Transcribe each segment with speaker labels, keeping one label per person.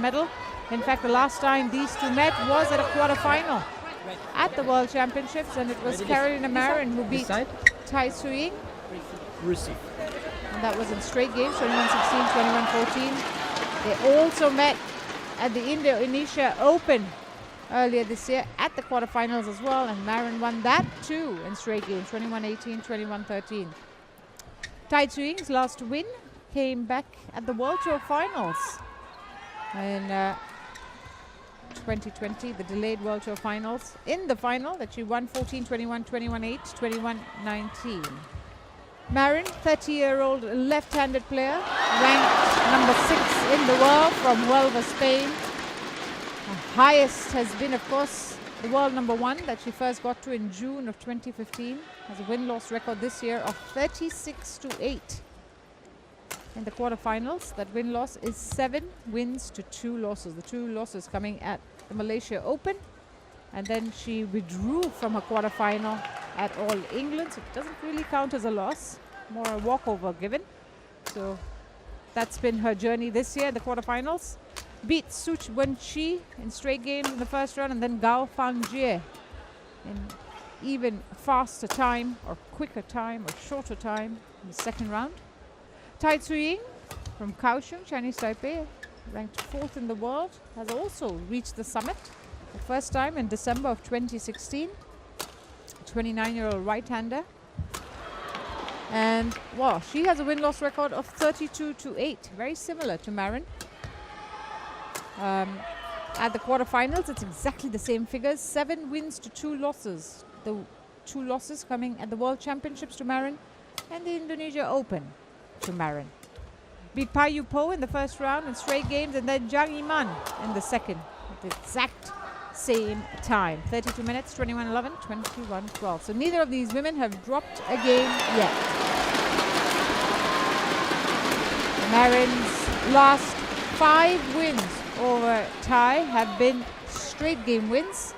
Speaker 1: medal. In fact, the last time these two met was at a quarterfinal at the World Championships, and it was Carolina Marin who beat Tai Tzu Ying. And that was in straight games, 21-16, 21-14. They also met at the Indonesia Open earlier this year at the quarterfinals as well, and Marin won that too in straight games, 21-18, 21-13. Tai Tzu Ying's last win came back at the World Tour Finals in 2020, the delayed World Tour Finals. In the final that she won 14-21, 21-8, 21-19. Marin, 30-year-old left-handed player, ranked number 6 in the world from Huelva, Spain. The highest has been, of course, the world number 1 that she first got to in June of 2015. Has a win-loss record this year of 36-8. In the quarterfinals, that win-loss is 7 wins to 2 losses. The 2 losses coming at the Malaysia Open, and then she withdrew from her quarterfinal at All England, so it doesn't really count as a loss, more a walkover given. So that's been her journey this year, the quarterfinals. Beat Such Wenqi in straight games in the first round, and then Gao Fangjie in even faster time, or quicker time, or shorter time in the second round. Tai Tzu Ying from Kaohsiung, Chinese Taipei, ranked 4th in the world, has also reached the summit the first time in December of 2016. 29-year-old right-hander. And, well, she has a win-loss record of 32-8, very similar to Marin. At the quarterfinals, it's exactly the same figures, 7 wins to 2 losses. The 2 losses coming at the World Championships to Marin and the Indonesia Open to Marin. Beat Payu Po in the first round in straight games, and then Zhang Yiman in the second at the exact same time. 32 minutes, 21-11, 21-12. So neither of these women have dropped a game yet. Marin's last 5 wins over Tai have been straight game wins.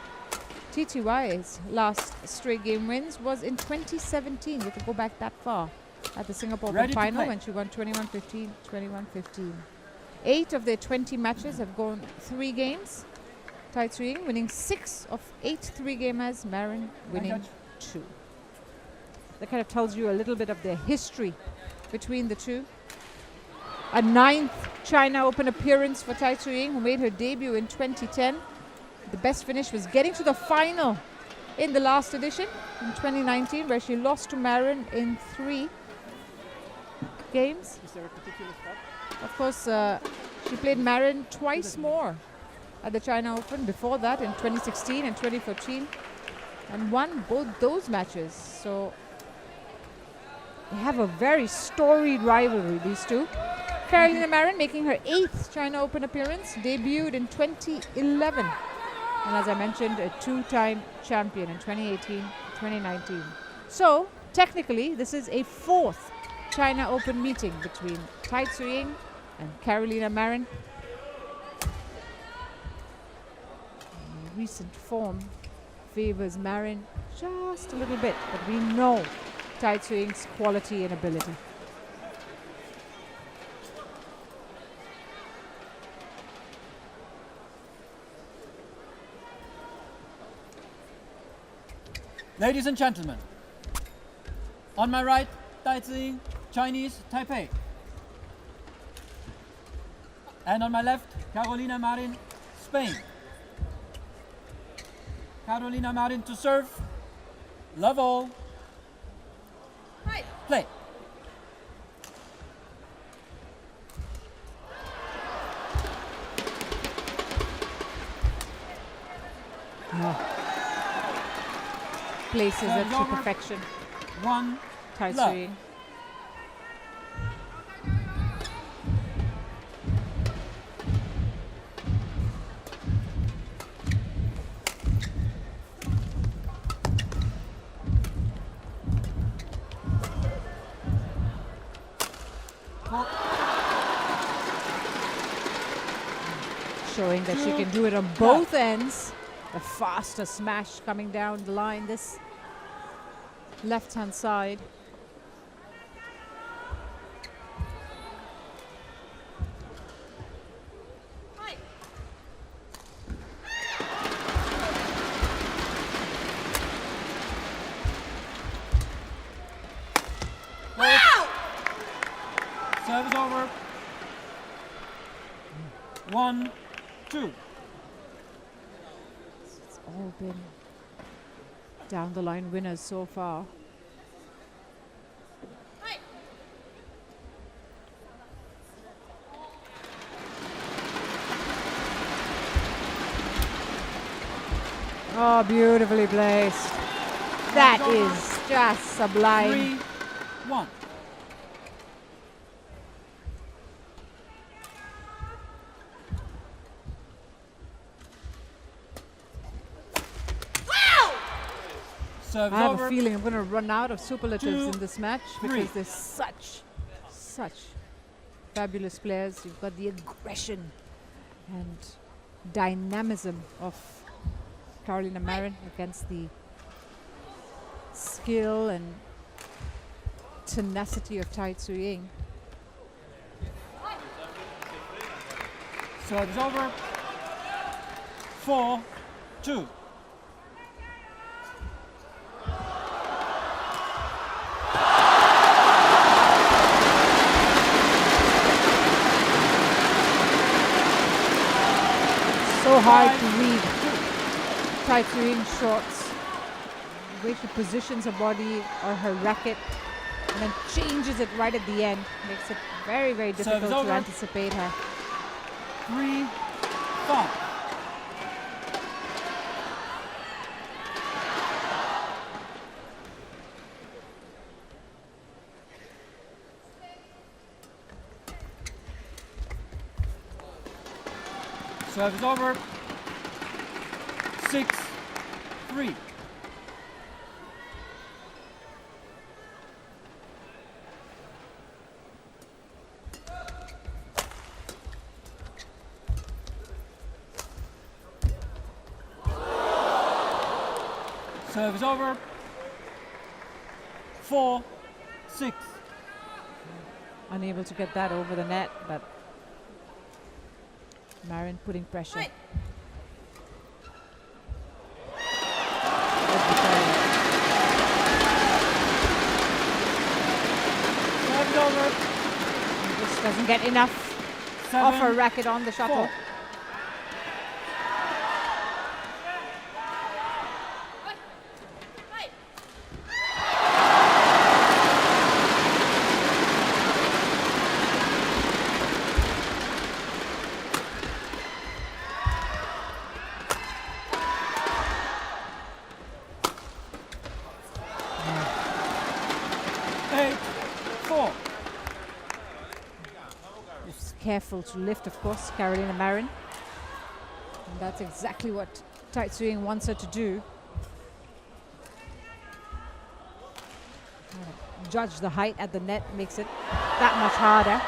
Speaker 1: TTY's last straight game wins was in 2017. We could go back that far at the Singapore Open final when she won 21-15, 21-15. 8 of their 20 matches have gone 3 games. Tai Tzu Ying winning 6 of 8 3-gamers, Marin winning 2. That kind of tells you a little bit of their history between the two. A 9th China Open appearance for Tai Tzu Ying, who made her debut in 2010. The best finish was getting to the final in the last edition in 2019, where she lost to Marin in 3 games.
Speaker 2: Is there a particular spot?
Speaker 1: Of course, she played Marin twice more at the China Open before that in 2016 and 2014, and won both those matches. So they have a very storied rivalry, these two. Carolina Marin making her 8th China Open appearance, debuted in 2011, and as I mentioned, a 2-time champion in 2018, 2019. So technically, this is a 4th China Open meeting between Tai Tzu Ying and Carolina Marin. Recent form favors Marin just a little bit, but we know Tai Tzu Ying's quality and ability.
Speaker 2: Ladies and gentlemen, on my right, Tai Tzu Ying, Chinese Taipei. And on my left, Carolina Marin, Spain. Carolina Marin to serve. Love all.
Speaker 3: Hi.
Speaker 2: Play.
Speaker 1: Places it to perfection.
Speaker 2: 1.
Speaker 1: Tai Tzu Ying. Showing that she can do it on both ends. The faster smash coming down the line, this left-hand side.
Speaker 2: 1, 2.
Speaker 1: It's all been down the line winners so far.
Speaker 3: Hi.
Speaker 1: Oh, beautifully placed. That is just sublime.
Speaker 2: 3, 1. Serves
Speaker 1: I have
Speaker 2: over.
Speaker 1: a feeling I'm going to run out of superlatives
Speaker 2: 2,
Speaker 1: in this match
Speaker 2: 3.
Speaker 1: because there's such fabulous players. You've got the aggression and dynamism of Carolina Marin against the skill and tenacity of Tai Tzu Ying.
Speaker 2: Serves over. 4, 2.
Speaker 1: So hard to read Tai Tzu Ying's shots. The way she positions her body or her racket and then changes it right at the end makes it very, very difficult to
Speaker 2: over.
Speaker 1: anticipate her.
Speaker 2: 3, 5. Serves over. 6, 3. Serves over. 4, 6.
Speaker 1: Unable to get that over the net, but Marin putting pressure.
Speaker 3: Right.
Speaker 2: Serves over.
Speaker 1: Just doesn't get enough
Speaker 2: 7,
Speaker 1: of her racket on the shuttle.
Speaker 2: 4.
Speaker 3: Hi.
Speaker 2: 8, 4.
Speaker 1: Just careful to lift, of course, Carolina Marin. And that's exactly what Tai Tzu Ying wants her to do. Judge the height at the net makes it that much harder.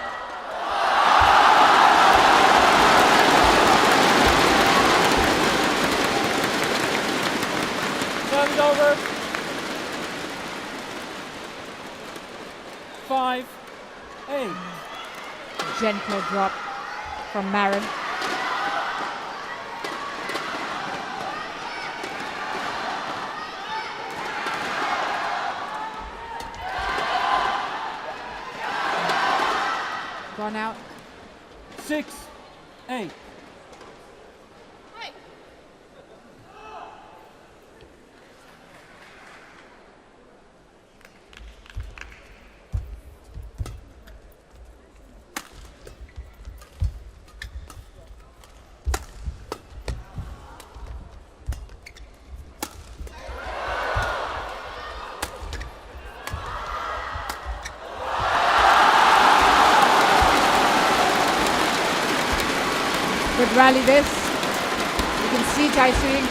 Speaker 2: Serves over. 5, 8.
Speaker 1: Gentler drop from Marin. Gone out.
Speaker 2: 6, 8.
Speaker 3: Hi.
Speaker 1: Good rally this. You can see Tai Tzu Ying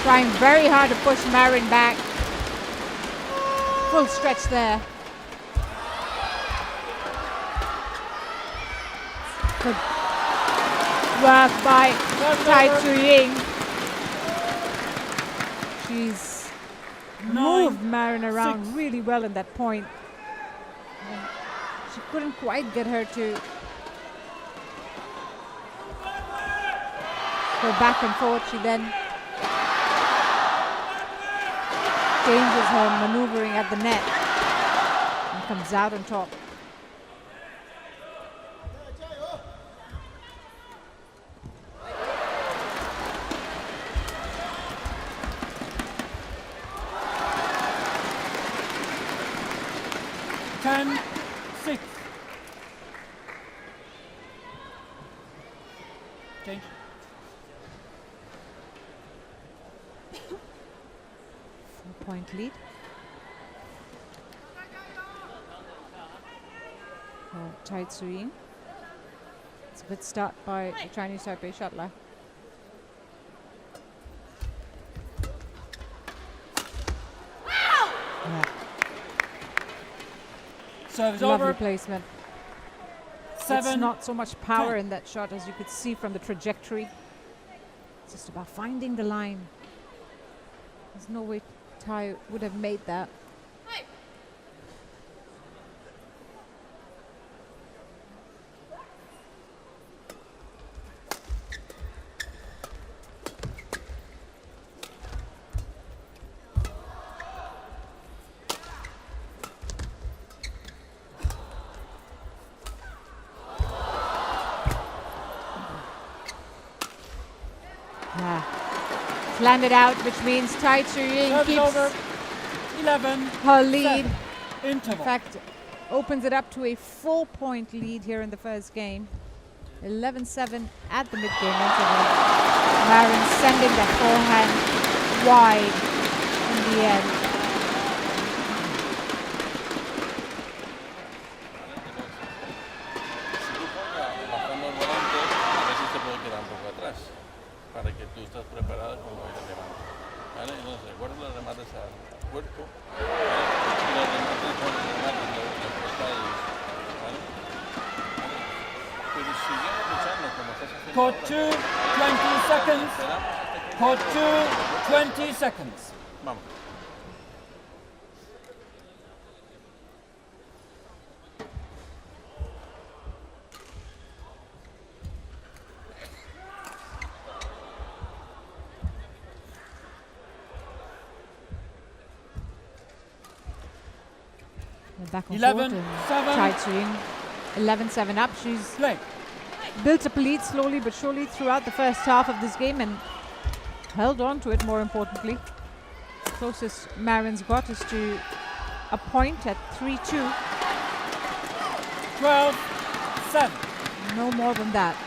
Speaker 1: trying very hard to push Marin back. Full stretch there. Good work by Tai Tzu Ying. She's
Speaker 2: 9,
Speaker 1: moved Marin around
Speaker 2: 6.
Speaker 1: really well in that point. And she couldn't quite get her to go back and forth. She then changes her maneuvering at the net and comes out on top.
Speaker 2: 10-6. Change.
Speaker 1: Point lead. Tai Tzu Ying. It's a good start by the Chinese Taipei shuttler. Yeah.
Speaker 2: Service
Speaker 1: Lovely
Speaker 2: over.
Speaker 1: placement.
Speaker 2: 7.
Speaker 1: It's not so much power
Speaker 2: 10.
Speaker 1: in that shot as you could see from the trajectory. It's just about finding the line. There's no way Tai would have made that. Landed out, which means Tai Tzu Ying
Speaker 2: Service
Speaker 1: keeps
Speaker 2: over. 11.
Speaker 1: her lead.
Speaker 2: 7. Interval.
Speaker 1: In fact, opens it up to a 4-point lead here in the first game. 11-7 at the mid-game interval. Marin sending that forehand wide in the end.
Speaker 4: Bajando el volante, a ver si se puede quedar un poco atrás, para que tú estés preparado cuando vaya a levantar. ¿Vale? Entonces, recuerda los remates al cuerpo, ¿vale? Y los remates con los remates, los espaldas, ¿vale? Pero siguiendo luchando como estás haciendo
Speaker 2: Court
Speaker 4: ahora.
Speaker 2: 2, 20 seconds.
Speaker 4: Esperamos hasta que
Speaker 2: Court 2, 20 seconds.
Speaker 4: Vamos.
Speaker 1: Back and
Speaker 2: 11,
Speaker 1: forth and
Speaker 2: 7.
Speaker 1: Tai Tzu Ying 11-7 up. She's
Speaker 2: Play.
Speaker 1: built up a lead slowly but surely throughout the first half of this game and held on to it, more importantly. Closest Marin's got is to a point at 3-2.
Speaker 2: 12-7.
Speaker 1: No more than that.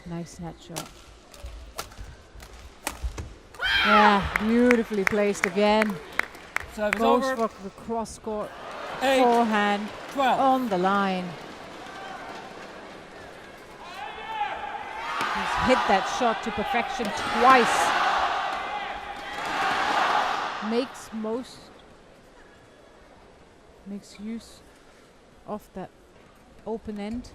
Speaker 1: Nice net shot. Yeah, beautifully placed again.
Speaker 2: Service
Speaker 1: Goes
Speaker 2: over.
Speaker 1: for the cross court
Speaker 2: 8,
Speaker 1: forehand
Speaker 2: 12.
Speaker 1: on the line. He's hit that shot to perfection twice. Makes use of that open end.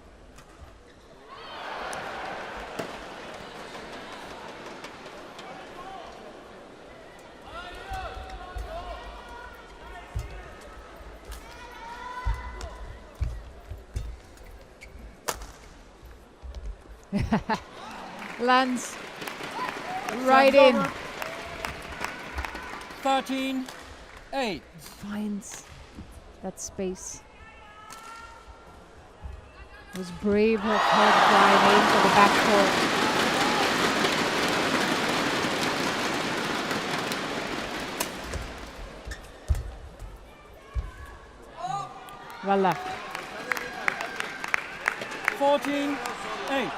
Speaker 1: Lands right in.
Speaker 2: 13-8.
Speaker 1: Finds that space. It was brave of her to try and aim for the backcourt. Well left.
Speaker 2: 14-8.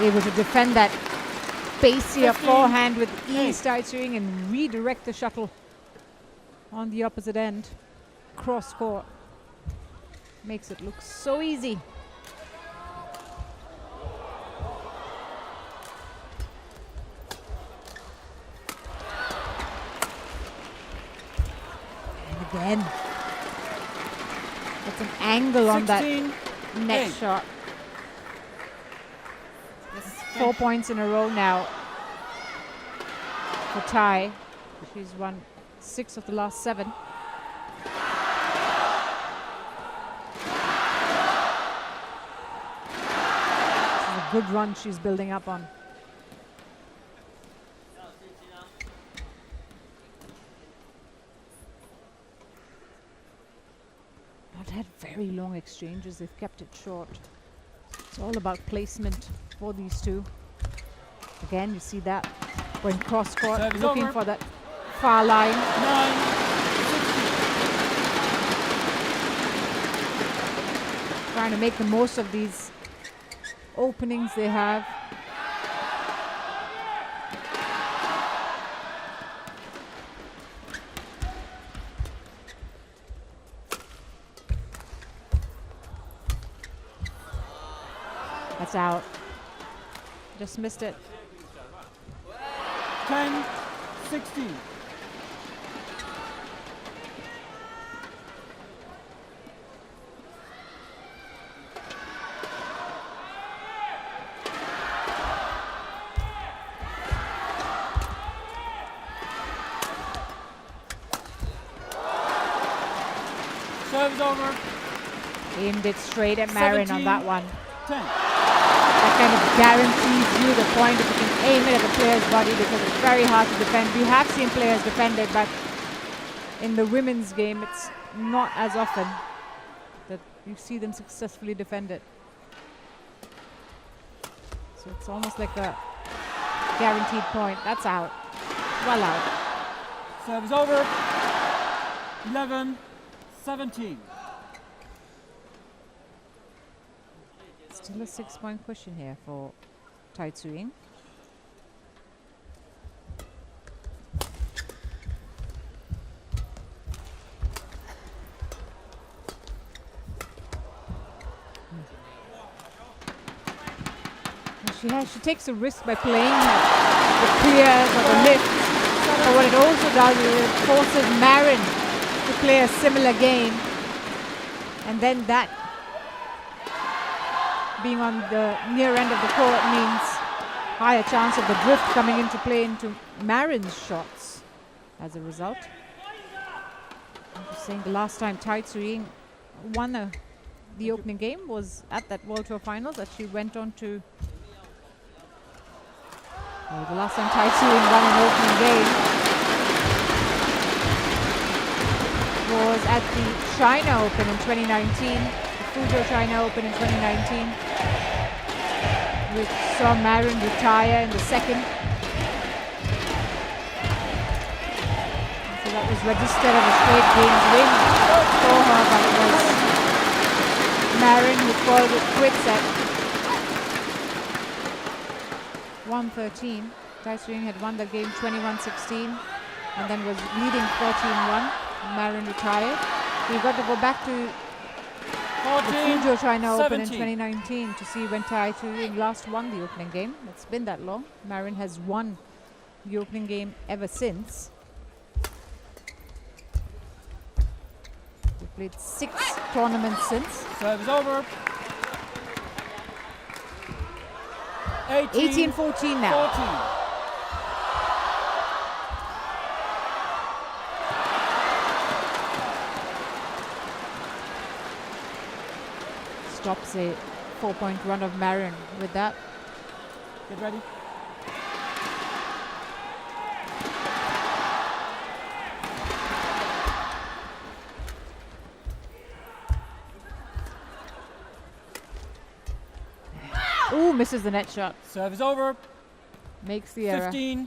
Speaker 1: Able to defend that bassier
Speaker 2: 15,
Speaker 1: forehand with ease,
Speaker 2: 8.
Speaker 1: Tai Tzu Ying, and redirect the shuttle on the opposite end. Cross court. Makes it look so easy. And again. That's an angle on that
Speaker 2: 16-8.
Speaker 1: net shot. 4 points in a row now for Tai. She's won 6 of the last 7. This is a good run she's building up on. Not had very long exchanges. They've kept it short. It's all about placement for these two. Again, you see that going cross court,
Speaker 2: Service
Speaker 1: looking
Speaker 2: over.
Speaker 1: for that far line.
Speaker 2: 9-60.
Speaker 1: Trying to make the most of these openings they have. That's out. Just missed it.
Speaker 2: 10-16. Serves over.
Speaker 1: Aimed it straight at Marin on that one.
Speaker 2: 10.
Speaker 1: That kind of guarantees you the point if you can aim it at the player's body, because it's very hard to defend. We have seen players defend it, but in the women's game, it's not as often that you see them successfully defend it. So it's almost like a guaranteed point. That's out. Well out.
Speaker 2: Serves over. 11-17.
Speaker 1: Still a 6-point cushion here for Tai Tzu Ying. She takes a risk by playing the clears or the lifts. But what it also does is it forces Marin to play a similar game. And then that being on the near end of the court means higher chance of the drift coming into play into Marin's shots as a result. I'm just saying the last time Tai Tzu Ying won the opening game was at that World Tour Finals that she went on to. The last time Tai Tzu Ying won an opening game was at the China Open in 2019. Fuzhou China Open in 2019, which saw Marin retire in the second. So that was registered as a straight games win for her, but it was Marin who called it quits at 1-13. Tai Tzu Ying had won the game 21-16 and then was leading 14-1. Marin retired. We got to go back to the Fuzhou China Open in 2019 to see when Tai Tzu Ying last won the opening game. It's been that long. Marin has won the opening game ever since. We played 6 tournaments since.
Speaker 2: Serve is over.
Speaker 1: 18-14 now.
Speaker 2: 14.
Speaker 1: Stops a 4-point run of Marin with that.
Speaker 2: Get ready.
Speaker 1: Ooh, misses the net shot.
Speaker 2: Serve is over.
Speaker 1: Makes the error.
Speaker 2: 15-18.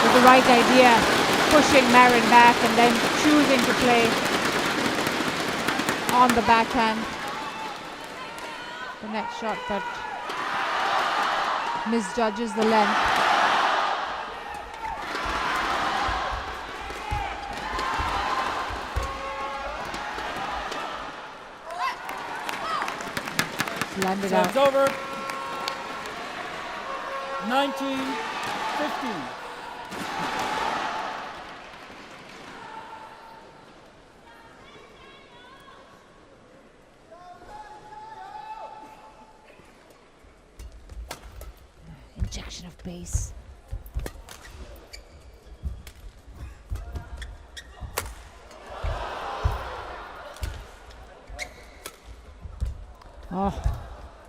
Speaker 1: With the right idea, pushing Marin back and then choosing to play on the backhand. The net shot, but misjudges the length. Landed out.
Speaker 2: Serve's over. 19-15.
Speaker 1: Injection of pace. Oh,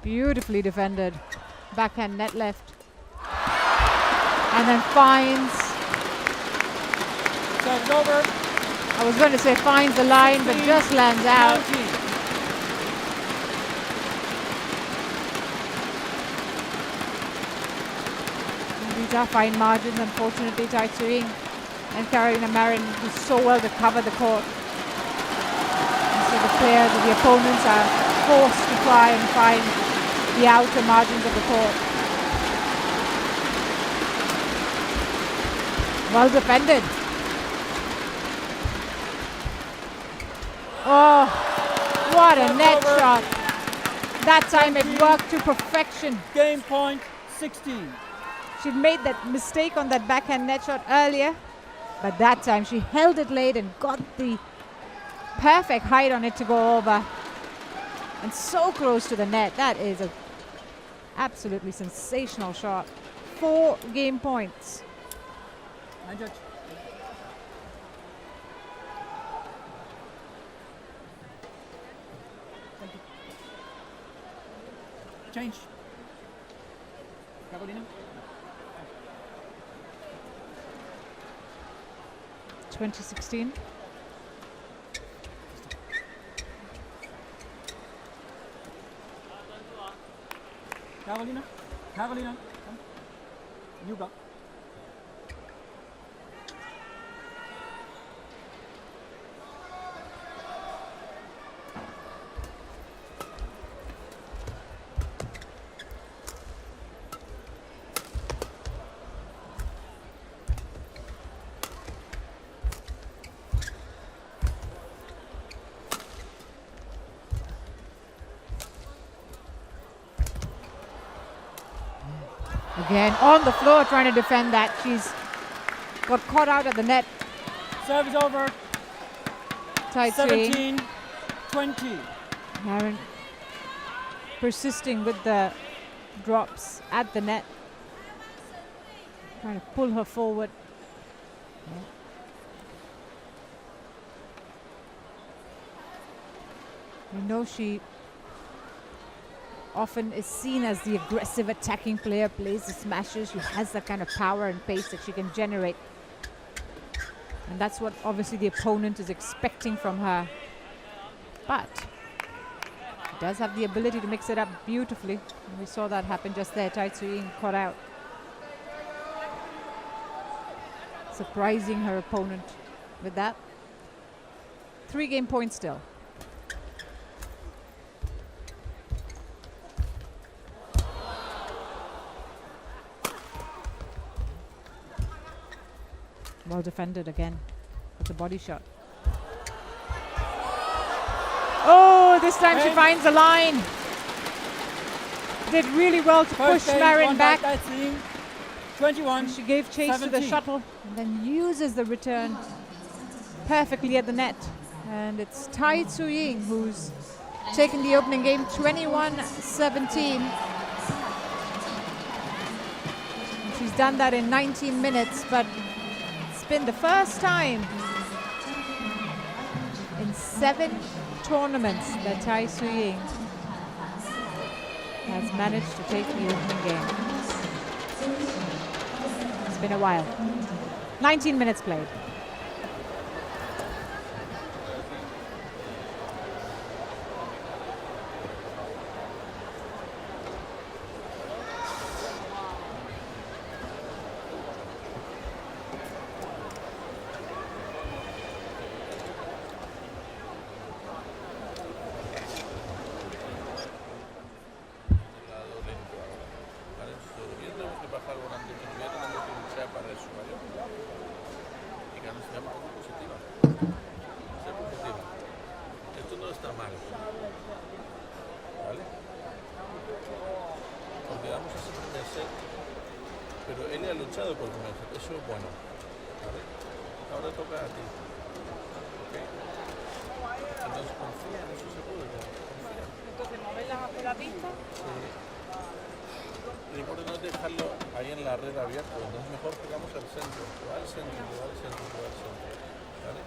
Speaker 1: beautifully defended. Backhand net left. And then finds.
Speaker 2: Serve over.
Speaker 1: I was going to say finds the line, but just lands out.
Speaker 2: 19.
Speaker 1: These are fine margins, unfortunately. Tai Tzu Ying and Carolina Marin do so well to cover the court. And so the players, the opponents are forced to try and find the outer margins of the court. Well defended. Oh, what a net shot. That time it worked to perfection.
Speaker 2: Game point 16.
Speaker 1: She'd made that mistake on that backhand net shot earlier, but that time she held it late and got the perfect height on it to go over. And so close to the net. That is an absolutely sensational shot. 4 game points.
Speaker 2: Line judge. Thank you. Change. Carolina.
Speaker 1: 2016.
Speaker 2: Carolina. Carolina. Come. You go.
Speaker 1: Again, on the floor trying to defend that. She's got caught out at the net.
Speaker 2: Serve is over.
Speaker 1: Tai Tzu Ying.
Speaker 2: 17-20.
Speaker 1: Marin persisting with the drops at the net. Trying to pull her forward. You know she often is seen as the aggressive attacking player, plays the smashes. She has that kind of power and pace that she can generate. And that's what obviously the opponent is expecting from her. But she does have the ability to mix it up beautifully. And we saw that happen just there. Tai Tzu Ying caught out. Surprising her opponent with that. 3 game points still. Well defended again with the body shot. Oh, this time she finds the line. Did really well to push Marin back.
Speaker 2: 21.
Speaker 1: She gave chase
Speaker 2: 17.
Speaker 1: to the shuttle and then uses the return perfectly at the net. And it's Tai Tzu Ying who's taken the opening game 21-17. She's done that in 19 minutes, but it's been the first time in 7 tournaments that Tai Tzu Ying has managed to take the opening game. It's been a while. 19 minutes played.
Speaker 4: Pero él ha luchado por convencer, eso es bueno, ¿vale? Ahora toca a ti, ¿ok? Entonces confía, eso se puede, confía.
Speaker 3: Entonces, moverlas hacia la pista.
Speaker 4: Sí. Lo importante no es dejarlo ahí en la red abierta, entonces mejor pegamos al centro, va al centro, va al centro, va al centro, ¿vale?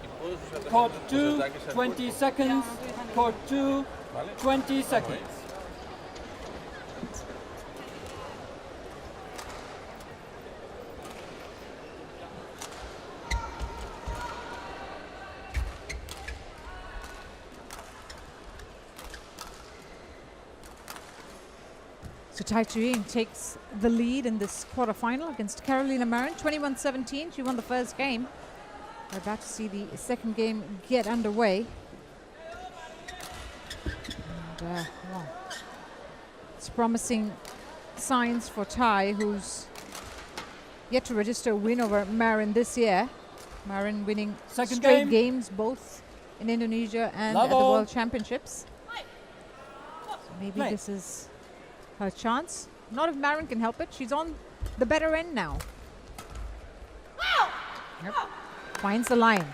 Speaker 4: Y puedes usar
Speaker 2: Court
Speaker 4: también los
Speaker 2: 2,
Speaker 4: ataques al
Speaker 2: 20
Speaker 4: cuerpo.
Speaker 2: seconds. Court 2,
Speaker 4: ¿Vale?
Speaker 2: 20
Speaker 4: Vamos
Speaker 2: seconds.
Speaker 4: ahí.
Speaker 1: So Tai Tzu Ying takes the lead in this quarterfinal against Carolina Marin, 21-17. She won the first game. We're about to see the second game get underway. And, well, it's promising signs for Tai, who's yet to register a win over Marin this year. Marin winning
Speaker 2: Second
Speaker 1: straight
Speaker 2: game.
Speaker 1: games both in Indonesia and
Speaker 2: Love
Speaker 1: at the
Speaker 2: all.
Speaker 1: World Championships. So maybe
Speaker 2: Play.
Speaker 1: this is her chance. Not if Marin can help it. She's on the better end now. Yep. Finds the line.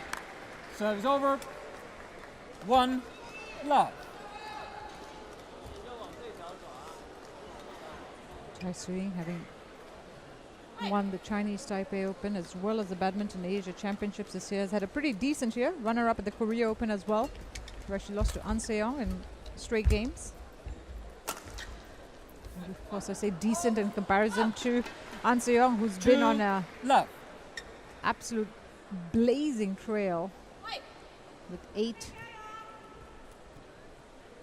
Speaker 2: Serve is over. 1 love.
Speaker 1: Tai Tzu Ying, having won the Chinese Taipei Open as well as the Badminton Asia Championships this year, has had a pretty decent year. Runner-up at the Korea Open as well, where she lost to An Se-young in straight games. And of course, I say decent in comparison to An Se-young, who's been on a
Speaker 2: Love.
Speaker 1: absolute blazing trail with 8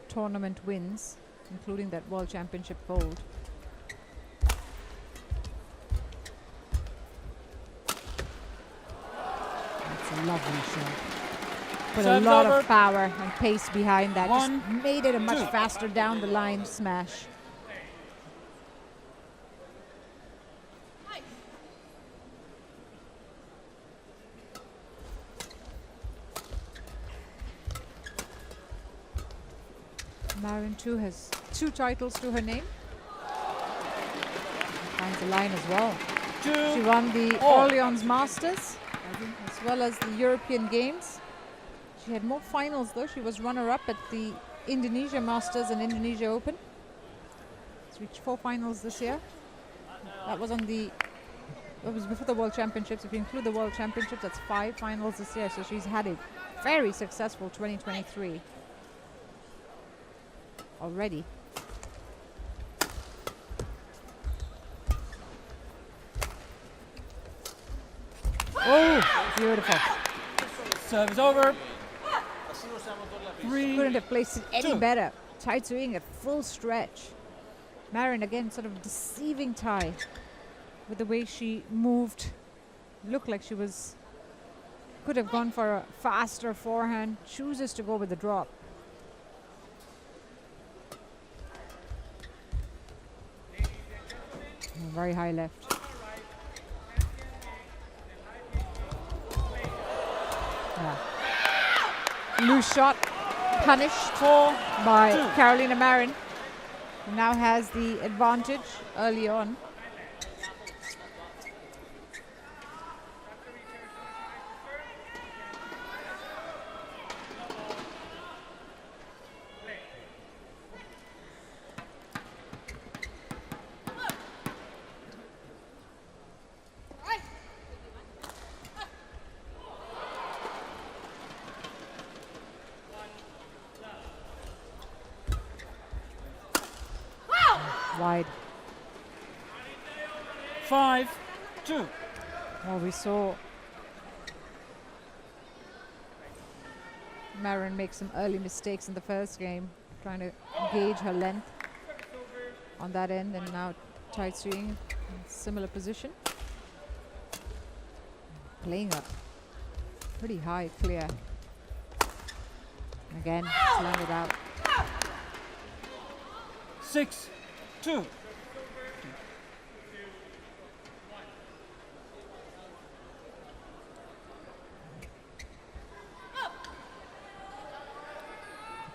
Speaker 1: tournament wins, including that World Championship gold. That's a lovely shot. Put a
Speaker 2: Serves
Speaker 1: lot
Speaker 2: over.
Speaker 1: of power and pace behind that. Just
Speaker 2: 1,
Speaker 1: made it a much
Speaker 2: 2.
Speaker 1: faster down the line smash. Marin too has 2 titles to her name. Finds the line as well.
Speaker 2: 2.
Speaker 1: She won the
Speaker 2: all.
Speaker 1: Orleans Masters as well as the European Games. She had more finals though. She was runner-up at the Indonesia Masters and Indonesia Open. She's reached 4 finals this year. That was on the, it was before the World Championships. If you include the World Championships, that's 5 finals this year. So she's had a very successful 2023 already. Oh, beautiful.
Speaker 2: Serve is over. 3.
Speaker 1: Couldn't have placed it any
Speaker 2: 2.
Speaker 1: better. Tai Tzu Ying at full stretch. Marin again sort of deceiving Tai with the way she moved. Looked like she was, could have gone for a faster forehand. Chooses to go with the drop. Very high left. Yeah. Loose shot, punished
Speaker 2: 4.
Speaker 1: by
Speaker 2: 2.
Speaker 1: Carolina Marin, who now has the advantage early on. Wide.
Speaker 2: 5. 2.
Speaker 1: Well, we saw Marin make some early mistakes in the first game, trying to gauge her length on that end, and now Tai Tzu Ying in similar position. Playing a pretty high clear. Again, slung it out.
Speaker 2: 6. 2.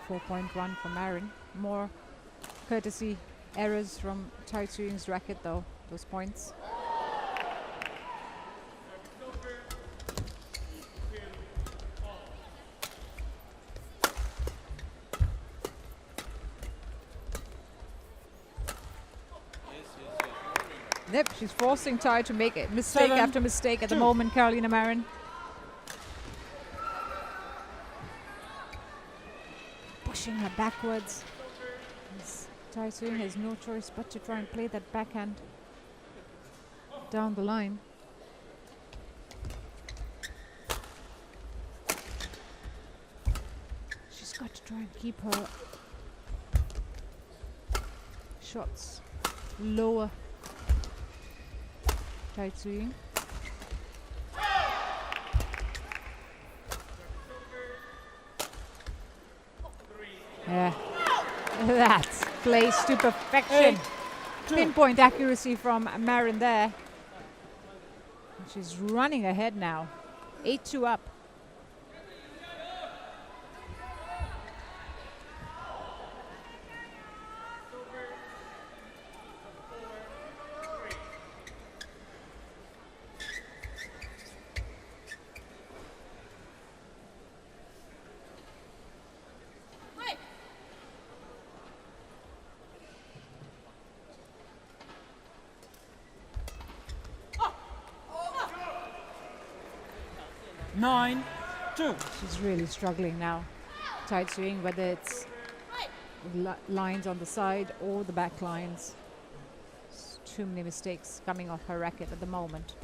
Speaker 1: .4 run for Marin. More courtesy errors from Tai Tzu Ying's racket though, those points. Yep, she's forcing Tai to make it mistake
Speaker 2: 7,
Speaker 1: after mistake at the
Speaker 2: 2.
Speaker 1: moment, Carolina pushing her backwards. Tai Tzu Ying has no choice but to try and play that backhand down the line. She's got to try and keep her shots lower. Tai Tzu Ying. Yeah, that's placed to perfection. Pinpoint accuracy from Marin there. She's running ahead now. 8-2 up.
Speaker 2: Nine, 2.
Speaker 1: She's really struggling now. Tai Tzu Ying, whether it's lines on the side or the back lines. Too many mistakes coming off her racket at the moment.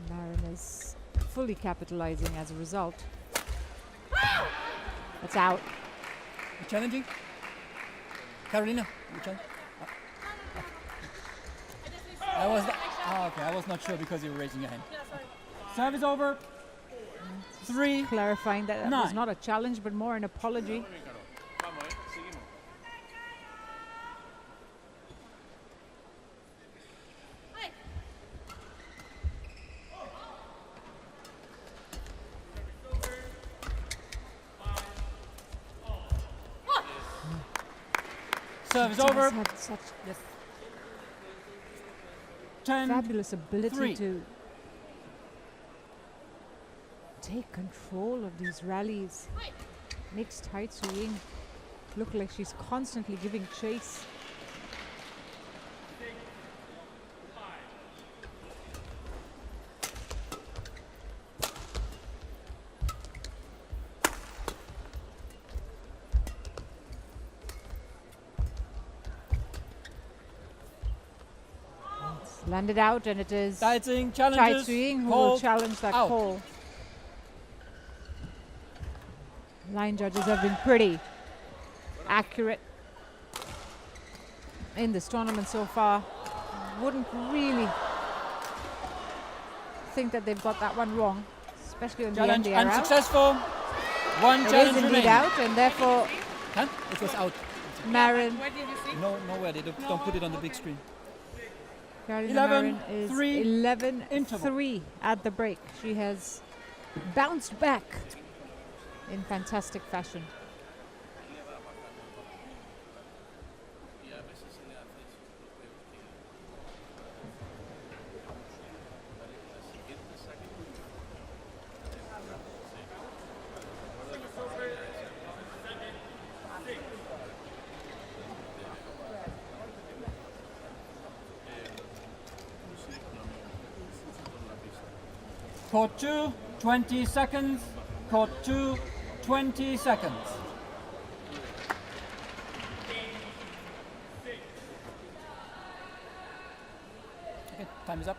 Speaker 1: Marin is fully capitalizing as a result. That's out.
Speaker 2: You challenging? Carolina, you challenge? I was not sure because you were raising your hand. Serve is over. 3.
Speaker 1: Clarifying that that was
Speaker 2: 9.
Speaker 1: not a challenge, but more an apology.
Speaker 2: Serve is
Speaker 1: She has
Speaker 2: over.
Speaker 1: had such
Speaker 2: 10.
Speaker 1: fabulous ability
Speaker 2: 3.
Speaker 1: to take control of these rallies. Makes Tai Tzu Ying look like she's constantly giving chase. It's landed out, and it is
Speaker 2: Tai Tzu Ying
Speaker 1: Tai
Speaker 2: challenges.
Speaker 1: Tzu Ying who will
Speaker 2: Call.
Speaker 1: challenge that
Speaker 2: Out.
Speaker 1: call. Line judges have been pretty accurate in this tournament so far. Wouldn't really think that they've got that one wrong, especially on the end
Speaker 2: Challenge
Speaker 1: they are out.
Speaker 2: unsuccessful. One
Speaker 1: It
Speaker 2: challenge
Speaker 1: is indeed
Speaker 2: remaining.
Speaker 1: out, and therefore
Speaker 2: Huh? It was out.
Speaker 1: Marin,
Speaker 3: Where did you see?
Speaker 2: No, nowhere. They don't put it on the big screen.
Speaker 1: Carolina
Speaker 2: 11,
Speaker 1: Marin is
Speaker 2: 3
Speaker 1: 11-3 at the break. She has bounced back in fantastic fashion.
Speaker 2: Court 2, 20 seconds. Court 2, 20 seconds. Okay, time is up.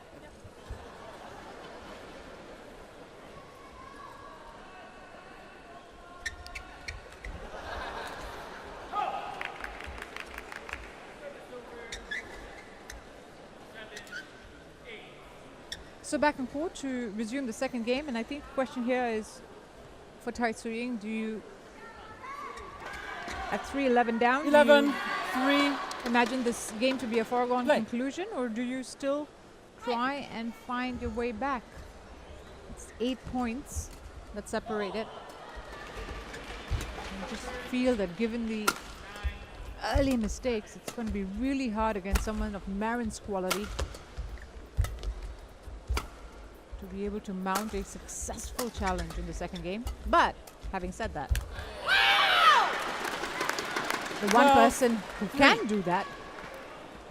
Speaker 1: So back and forth to resume the second game, and I think the question here is for Tai Tzu Ying, do you, at 3-11 down, do
Speaker 2: 11,
Speaker 1: you
Speaker 2: 3.
Speaker 1: imagine this game to be a foregone
Speaker 2: Play.
Speaker 1: conclusion, or do you still try and find your way back? It's 8 points that separate it. I just feel that given the early mistakes, it's going to be really hard against someone of Marin's quality to be able to mount a successful challenge in the second game. But having said that, the one
Speaker 2: 12,
Speaker 1: person who
Speaker 2: 3.
Speaker 1: can do that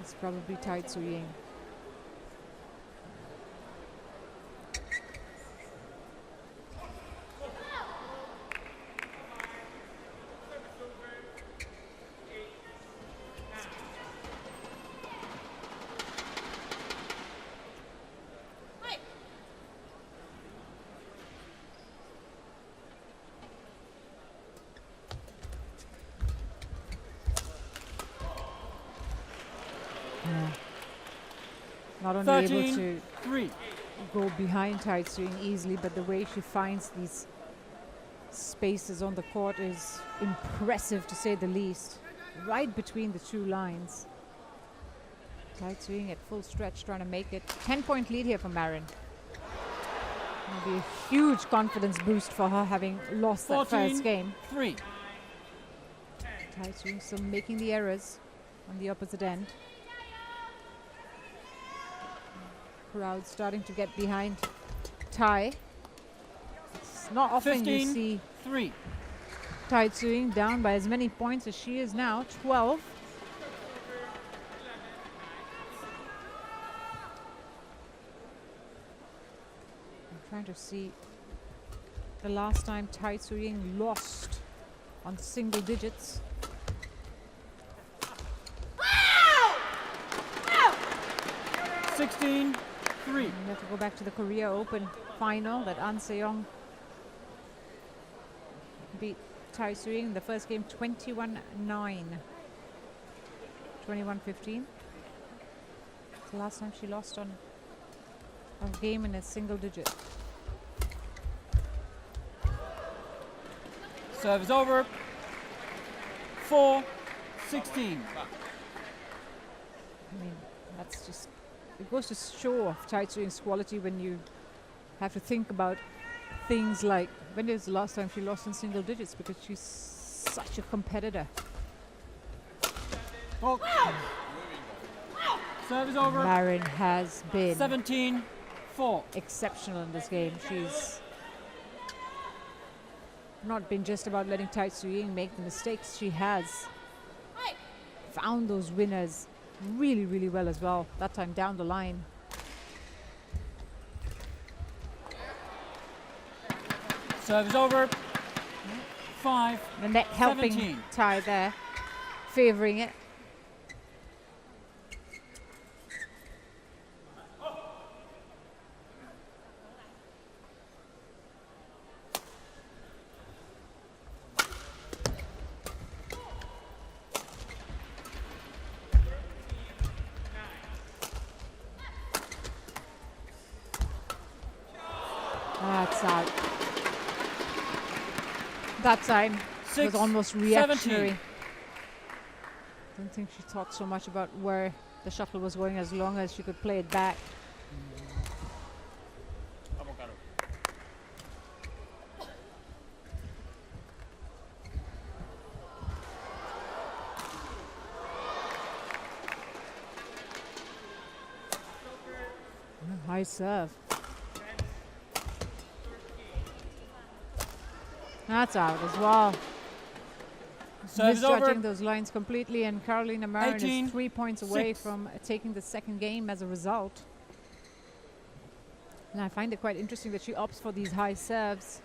Speaker 1: is probably Tai Tzu Ying. not only able to
Speaker 2: 13-3.
Speaker 1: go behind Tai Tzu Ying easily, but the way she finds these spaces on the court is impressive, to say the least. Right between the two lines. Tai Tzu Ying at full stretch trying to make it. 10-point lead here for Marin. It'll be a huge confidence boost for her, having lost that first game.
Speaker 2: 14-3.
Speaker 1: Tai Tzu Ying still making the errors on the opposite end. Crowd starting to get behind Tai. It's not often you see
Speaker 2: 15-3.
Speaker 1: Tai Tzu Ying down by as many points as she is now, 12. I'm trying to see the last time Tai Tzu Ying lost on single digits.
Speaker 2: 16-3.
Speaker 1: We have to go back to the Korea Open final that An Se-young beat Tai Tzu Ying in the first game 21-9. 21-15. It's the last time she lost on a game in a single digit.
Speaker 2: Serve is over. 4-16.
Speaker 1: I mean, that's just, it goes to show off Tai Tzu Ying's quality when you have to think about things like when is the last time she lost in single digits, because she's such a competitor.
Speaker 2: Oh. Serve is over.
Speaker 1: Marin has been
Speaker 2: 17-4.
Speaker 1: exceptional in this game. She's not been just about letting Tai Tzu Ying make the mistakes. She has found those winners really, really well as well, that time down the line.
Speaker 2: Serve is over. 5.
Speaker 1: The net helping
Speaker 2: 17.
Speaker 1: Tai there, favouring it. That's out. That time was almost reactionary.
Speaker 2: 17.
Speaker 1: Don't think she thought so much about where the shuttle was going as long as she could play it back. High serve. That's out as well.
Speaker 2: Serve is over.
Speaker 1: Misjudging those lines completely, and Carolina Marin is 3 points away
Speaker 2: 6.
Speaker 1: from taking the second game as a result. And I find it quite interesting that she opts for these high serves,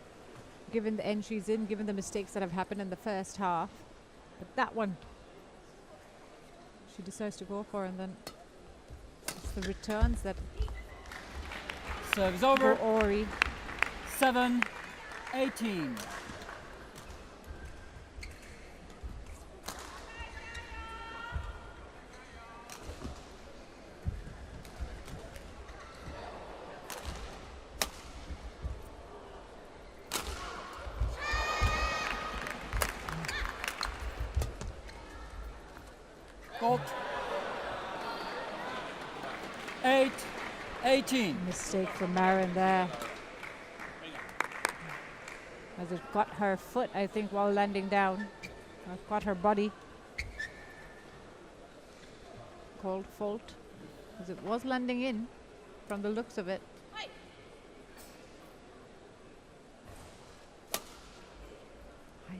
Speaker 1: given the end she's in, given the mistakes that have happened in the first half. But that one, she decides to go for, and then it's the returns that
Speaker 2: Serve is
Speaker 1: go
Speaker 2: over.
Speaker 1: Ori.
Speaker 2: 7-18. Fault. 8-18.
Speaker 1: Mistake for Marin there. As it got her foot, I think, while landing down. Or caught her body. Called fault. As it was landing in, from the looks of it. High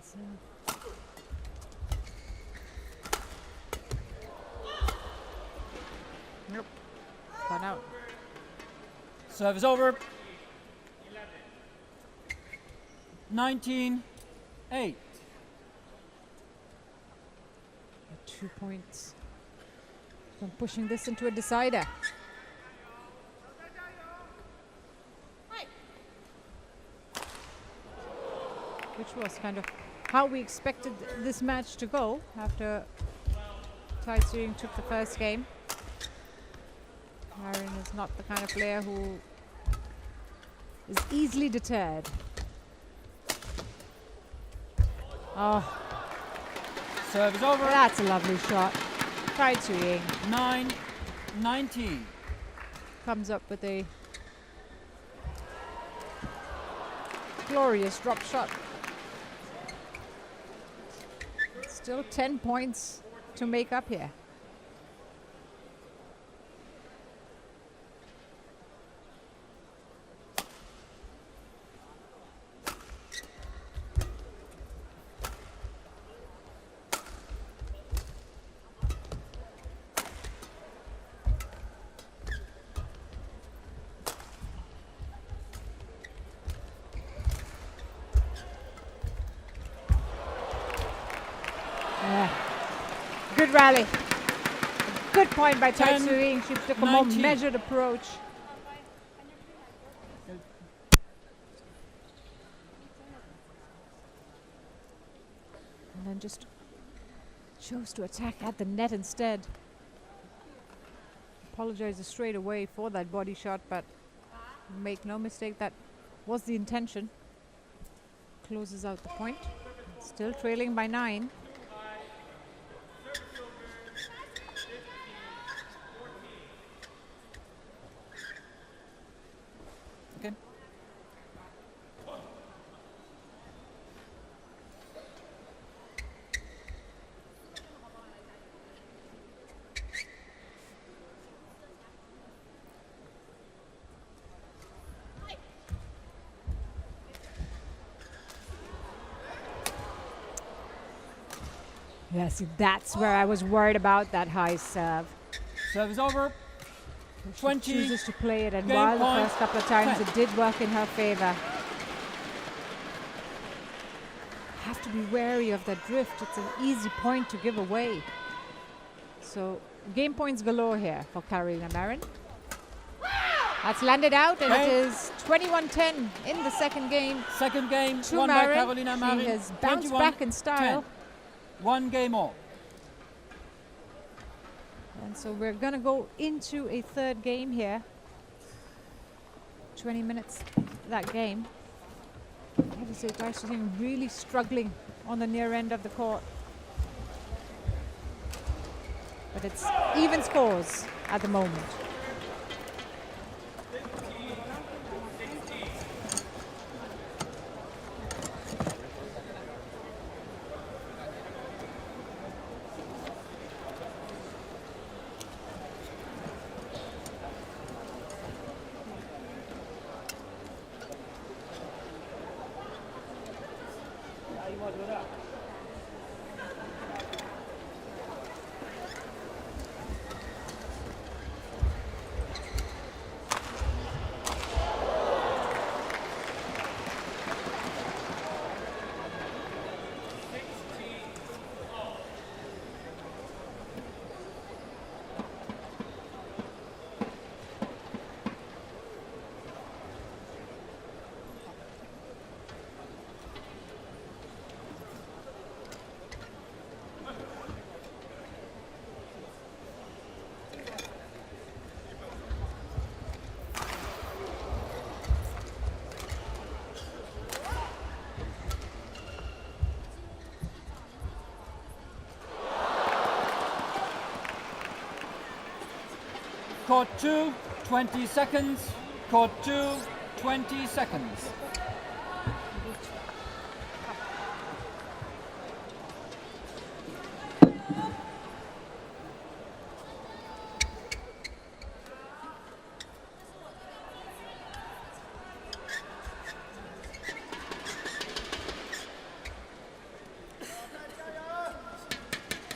Speaker 1: serve. Nope. Gone out.
Speaker 2: Serve is over. 19-8.
Speaker 1: 2 points from pushing this into a decider. Which was kind of how we expected this match to go after Tai Tzu Ying took the first game. Marin is not the kind of player who is easily deterred. Oh,
Speaker 2: Serve is over.
Speaker 1: that's a lovely shot. Tai Tzu Ying
Speaker 2: 9-19.
Speaker 1: comes up with a glorious drop shot. Still 10 points to make up here. Good rally. Good point by Tai
Speaker 2: 10,
Speaker 1: Tzu Ying. She took a more
Speaker 2: 19.
Speaker 1: measured approach. And then just chose to attack at the net instead. Apologizes straight away for that body shot, but make no mistake, that was the intention. Closes out the point. Still trailing by 9.
Speaker 2: Okay.
Speaker 1: Yeah, see, that's where I was worried about that high serve.
Speaker 2: Serve is over.
Speaker 1: She
Speaker 2: 20.
Speaker 1: chooses to play it, and
Speaker 2: Game
Speaker 1: while the
Speaker 2: point.
Speaker 1: first couple of times
Speaker 2: 10.
Speaker 1: it did work in her favor, have to be wary of that drift. It's an easy point to give away. So game points galore here for Carolina Marin. That's landed out, and it
Speaker 2: Okay.
Speaker 1: is 21-10 in the second game
Speaker 2: Second game
Speaker 1: to
Speaker 2: won by
Speaker 1: Marin.
Speaker 2: Carolina Marin.
Speaker 1: She has bounced
Speaker 2: 21-10.
Speaker 1: back in style.
Speaker 2: 1 game all.
Speaker 1: And so we're going to go into a third game here. 20 minutes that game. I have to say, Tai Tzu Ying really struggling on the near end of the court. But it's even scores at the moment.
Speaker 2: Court 2, 20 seconds. Court 2, 20 seconds.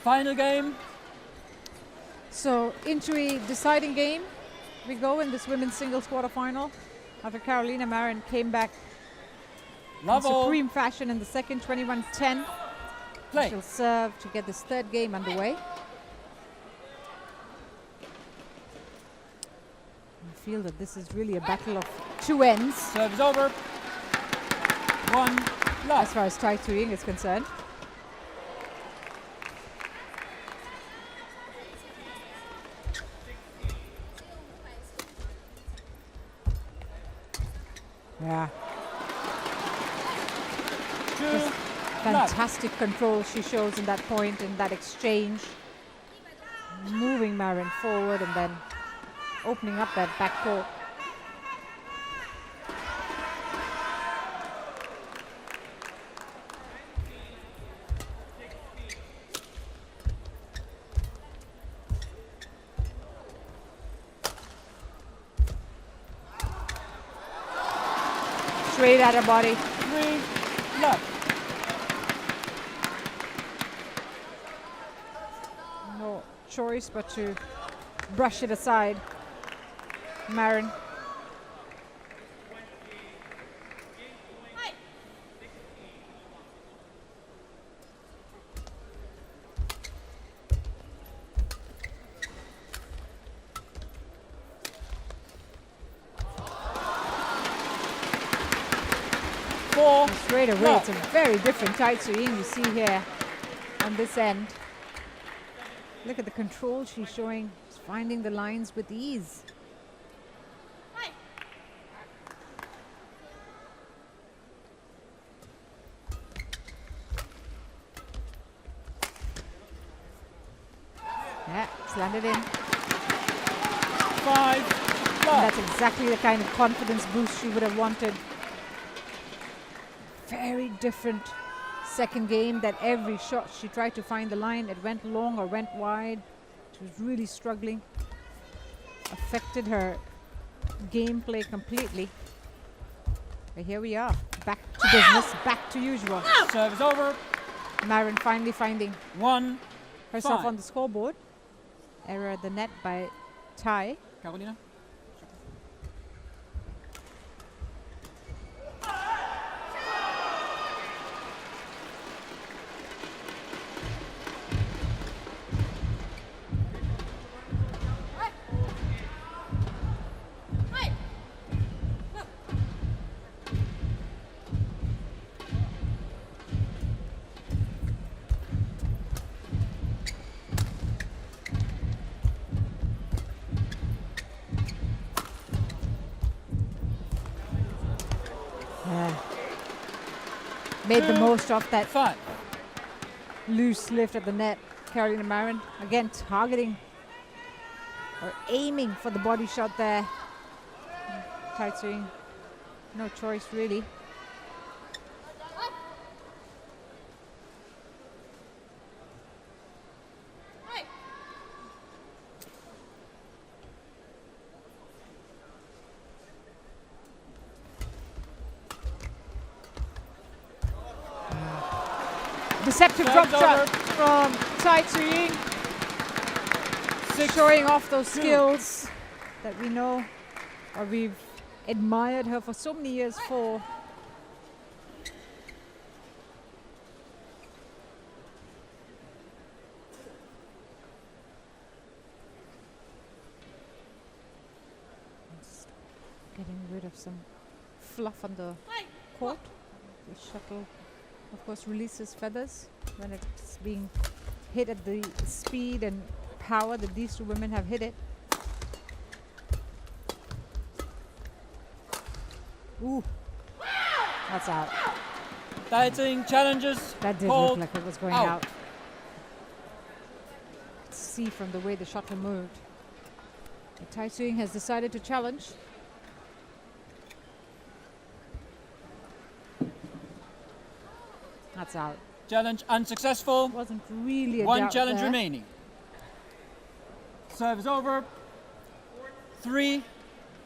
Speaker 2: Final game.
Speaker 1: So into a deciding game we go in this women's singles quarterfinal after Carolina Marin came back in
Speaker 2: Love all.
Speaker 1: supreme fashion in the second, 21-10.
Speaker 2: Play.
Speaker 1: She'll serve to get this third game underway. I feel that this is really a battle of two ends
Speaker 2: Serve is over. 1
Speaker 1: as
Speaker 2: love.
Speaker 1: far as Tai Tzu Ying is concerned. Yeah.
Speaker 2: Two.
Speaker 1: Fantastic control she shows in that point, in that exchange. Moving Marin forward and then opening up that back court. Straight at her body.
Speaker 2: 3 love.
Speaker 1: No choice but to brush it aside. Marin. Straight away, it's a very different Tai Tzu Ying you see here on this end. Look at the control she's showing. She's finding the lines with ease. Yeah, slanted in.
Speaker 2: 5
Speaker 1: And that's exactly the kind of confidence boost she would have wanted. Very different second game, that every shot she tried to find the line, it went long or went wide. She was really struggling. Affected her gameplay completely. But here we are, back to business, back to usual.
Speaker 2: Serve is over.
Speaker 1: Marin finally finding
Speaker 2: 1
Speaker 1: herself
Speaker 2: 5.
Speaker 1: on the scoreboard. Error at the net by Tai.
Speaker 2: Carolina.
Speaker 1: Made the most of that
Speaker 2: 5.
Speaker 1: loose lift at the net. Carolina Marin again targeting or aiming for the body shot there. Tai Tzu Ying, no choice really. Deceptive drop shot from Tai Tzu Ying. Showing off those skills that we know or we've admired her for so many years for. Just getting rid of some fluff on the court. The shuttle, of course, releases feathers when it's being hit at the speed and power that these two women have hit it. Ooh, that's out.
Speaker 2: Tai Tzu Ying challenges.
Speaker 1: That did look like it was going out. See from the way the shuttle moved. But Tai Tzu Ying has decided to challenge. That's out.
Speaker 2: Challenge unsuccessful.
Speaker 1: Wasn't really a
Speaker 2: One
Speaker 1: doubt
Speaker 2: challenge
Speaker 1: there.
Speaker 2: remaining. Serve is over. 3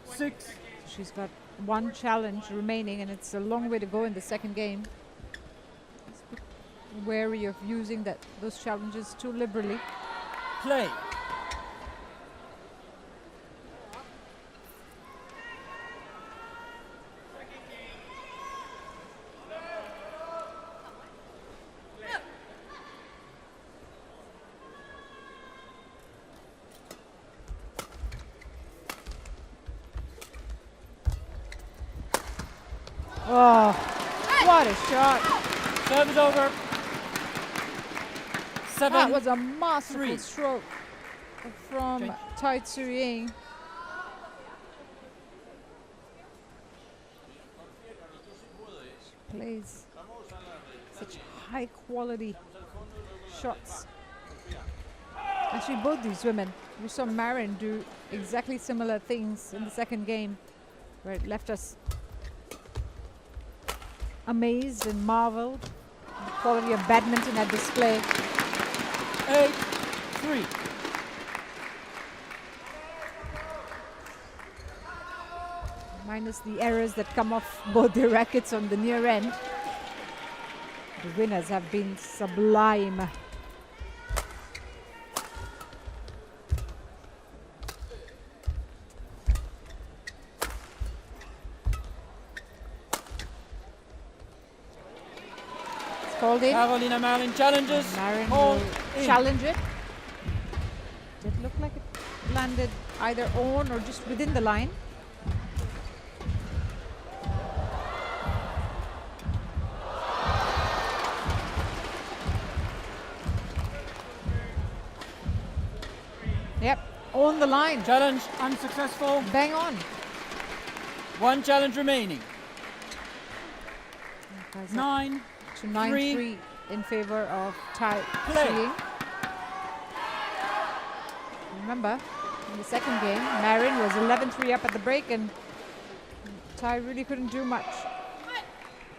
Speaker 2: 6.
Speaker 1: She's got one challenge remaining, and it's a long way to go in the second game. Just be wary of using those challenges too liberally.
Speaker 2: Play.
Speaker 1: Oh, what a shot.
Speaker 2: Serve is over. 7
Speaker 1: That was a masterful
Speaker 2: 3.
Speaker 1: stroke from
Speaker 2: Change.
Speaker 1: Tai Tzu Ying. plays such high quality shots. Actually, both these women, we saw Marin do exactly similar things in the second game, where it left us amazed and marveled at the quality of badminton at display.
Speaker 2: 8-3.
Speaker 1: Minus the errors that come off both their rackets on the near end. The winners have been sublime. Called in.
Speaker 2: Carolina Marin challenges.
Speaker 1: Marin
Speaker 2: Called
Speaker 1: will
Speaker 2: in.
Speaker 1: challenge it. Did look like it landed either on or just within the line. Yep, on the line.
Speaker 2: Challenge unsuccessful.
Speaker 1: Bang on.
Speaker 2: One challenge remaining.
Speaker 1: Guys up
Speaker 2: 9.
Speaker 1: to 9-3 in favor of Tai
Speaker 2: Play.
Speaker 1: Tzu Ying. Remember, in the second game, Marin was 11-3 up at the break, and Tai really couldn't do much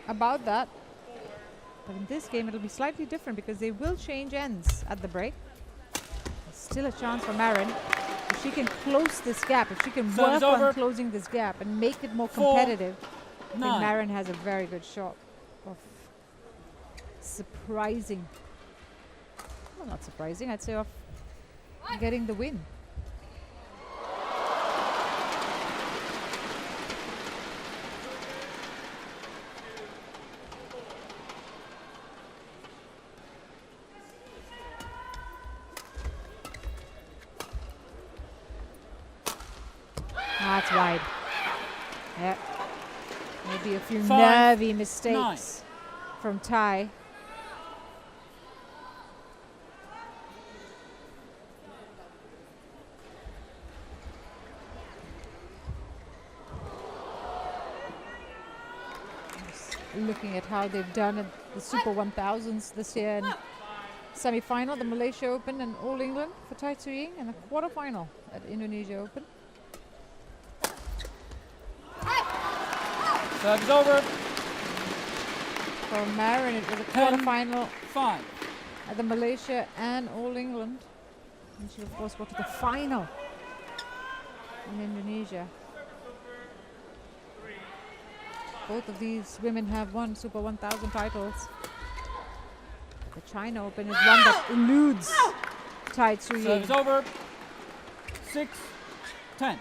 Speaker 1: about that. But in this game, it'll be slightly different because they will change ends at the break. There's still a chance for Marin. If she can close this gap, if she can
Speaker 2: Service
Speaker 1: work
Speaker 2: over.
Speaker 1: on closing this gap and make it more
Speaker 2: 4,
Speaker 1: competitive, I think
Speaker 2: 9.
Speaker 1: Marin has a very good shot of surprising, well, not surprising, I'd say of getting the win. That's wide. Yep. Maybe a few
Speaker 2: 5,
Speaker 1: nervy mistakes
Speaker 2: 9.
Speaker 1: from Tai. Just looking at how they've done at the Super 1000s this year in semi-final, the Malaysia Open and All England for Tai Tzu Ying, and the quarter-final at Indonesia Open.
Speaker 2: Service over.
Speaker 1: For Marin, it was a
Speaker 2: 10,
Speaker 1: quarter-final
Speaker 2: 5.
Speaker 1: at the Malaysia and All England. And she, of course, got to the final in Indonesia. Both of these women have won Super 1000 titles. The China Open is one that eludes Tai Tzu Ying.
Speaker 2: Service over. 6-10.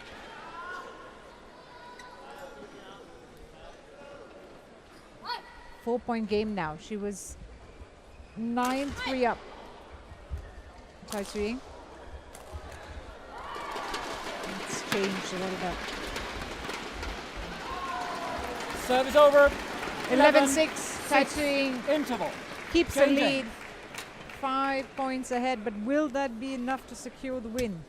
Speaker 1: Four-point game now. She was 9-3 up. Tai Tzu Ying. It's changed a little bit.
Speaker 2: Service over.
Speaker 1: 11-6. Tai Tzu Ying
Speaker 2: Interval.
Speaker 1: keeps the
Speaker 2: Changing.
Speaker 1: lead. 5 points ahead, but will that be enough to secure the win?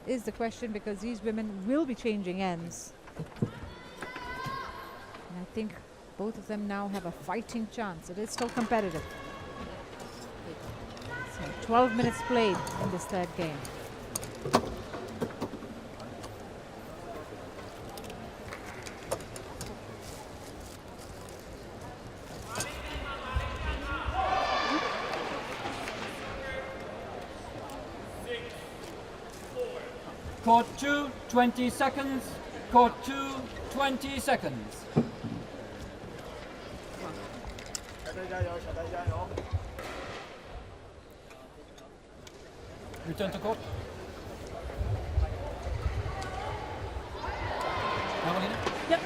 Speaker 1: Is the question, because these women will be changing ends. And I think both of them now have a fighting chance. It is still competitive. So 12 minutes played in this third game.
Speaker 2: Court 2, 20 seconds. Court 2, 20 seconds. Return to court. Carolina?
Speaker 3: Yep.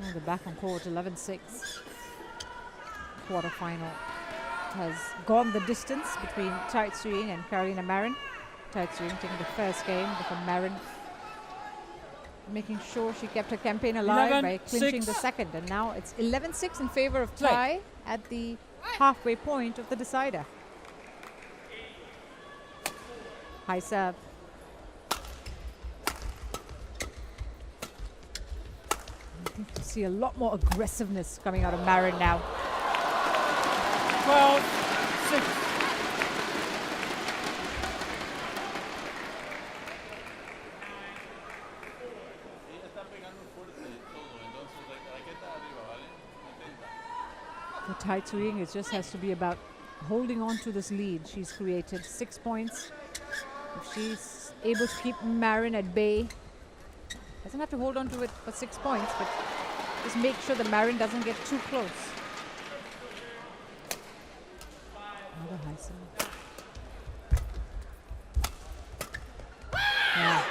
Speaker 1: Now they're back on court, 11-6. Quarterfinal has gone the distance between Tai Tzu Ying and Carolina Marin. Tai Tzu Ying taking the first game before Marin making sure she kept her campaign alive by clinching the second. And now it's 11-6 in favor of Tai at the halfway point of the decider. High serve. starting to see a lot more aggressiveness coming out of Marin now.
Speaker 2: 12-6.
Speaker 1: For Tai Tzu Ying, it just has to be about holding on to this lead. She's created 6 points. If she's able to keep Marin at bay, doesn't have to hold on to it for 6 points, but just make sure that Marin doesn't get too close. Another high serve. Yeah,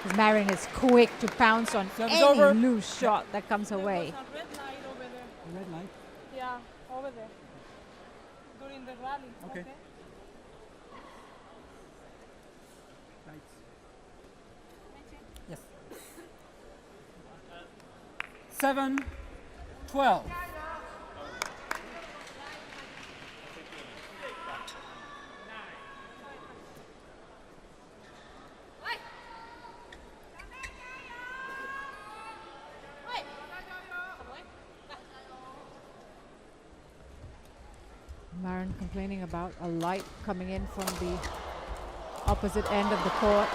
Speaker 1: because Marin is quick to pounce on
Speaker 2: Service
Speaker 1: any
Speaker 2: over.
Speaker 1: loose shot that comes her way.
Speaker 3: There's a red light over there.
Speaker 2: Red light.
Speaker 3: Yeah, over there. During the rally.
Speaker 2: Okay. Lights. Yes. 7-12.
Speaker 1: Marin complaining about a light coming in from the opposite end of the court.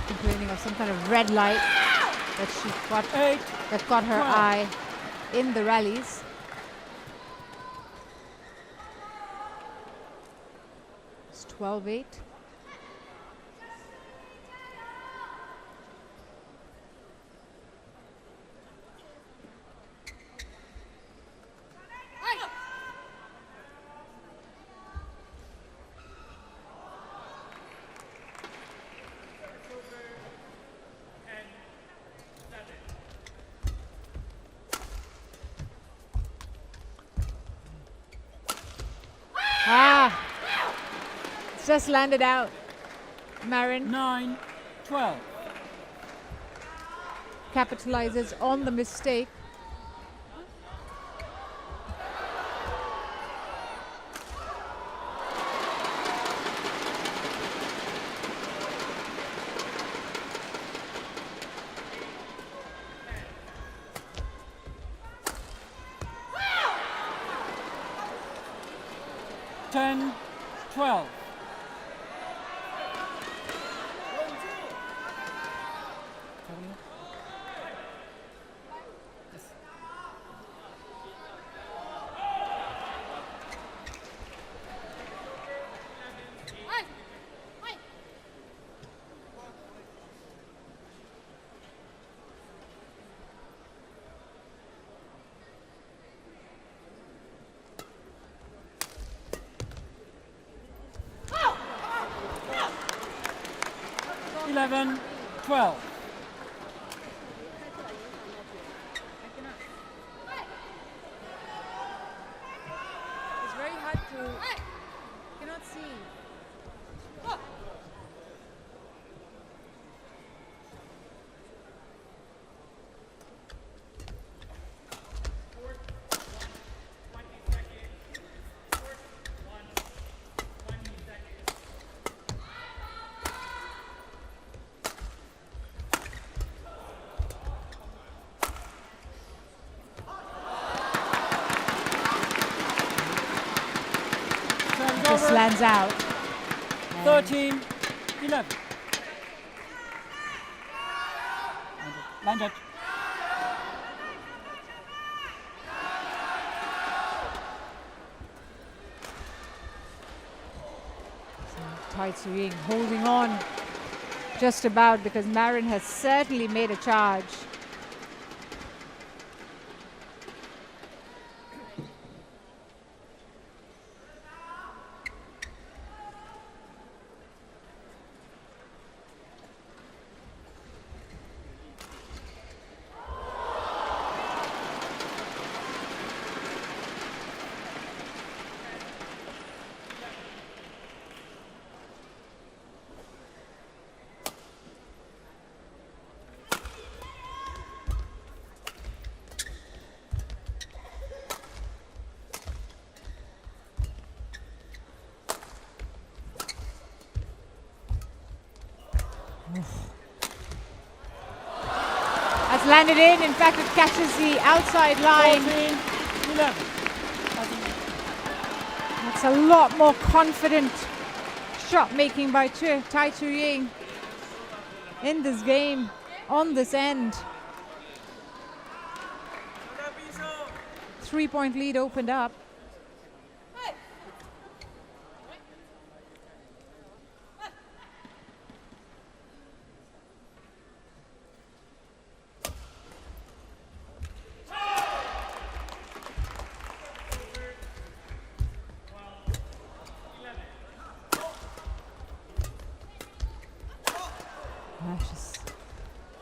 Speaker 1: Complaining of some kind of red light that she got,
Speaker 2: 8.
Speaker 1: that caught her
Speaker 2: 12.
Speaker 1: eye in the rallies. It's 12-8. It's just landed out. Marin
Speaker 2: 9-12.
Speaker 1: capitalizes on the mistake.
Speaker 2: Ten, 12. Eleven, 12.
Speaker 1: It's very hard to, cannot see. Just lands out.
Speaker 2: 13, 11. Landed.
Speaker 1: Tai Tzu Ying holding on just about, because Marin has certainly made a charge. It's landed in. In fact, it catches the outside line.
Speaker 2: 14-11.
Speaker 1: That's a lot more confident shot making by Tai Tzu Ying in this game on this end. 3-point lead opened up. Just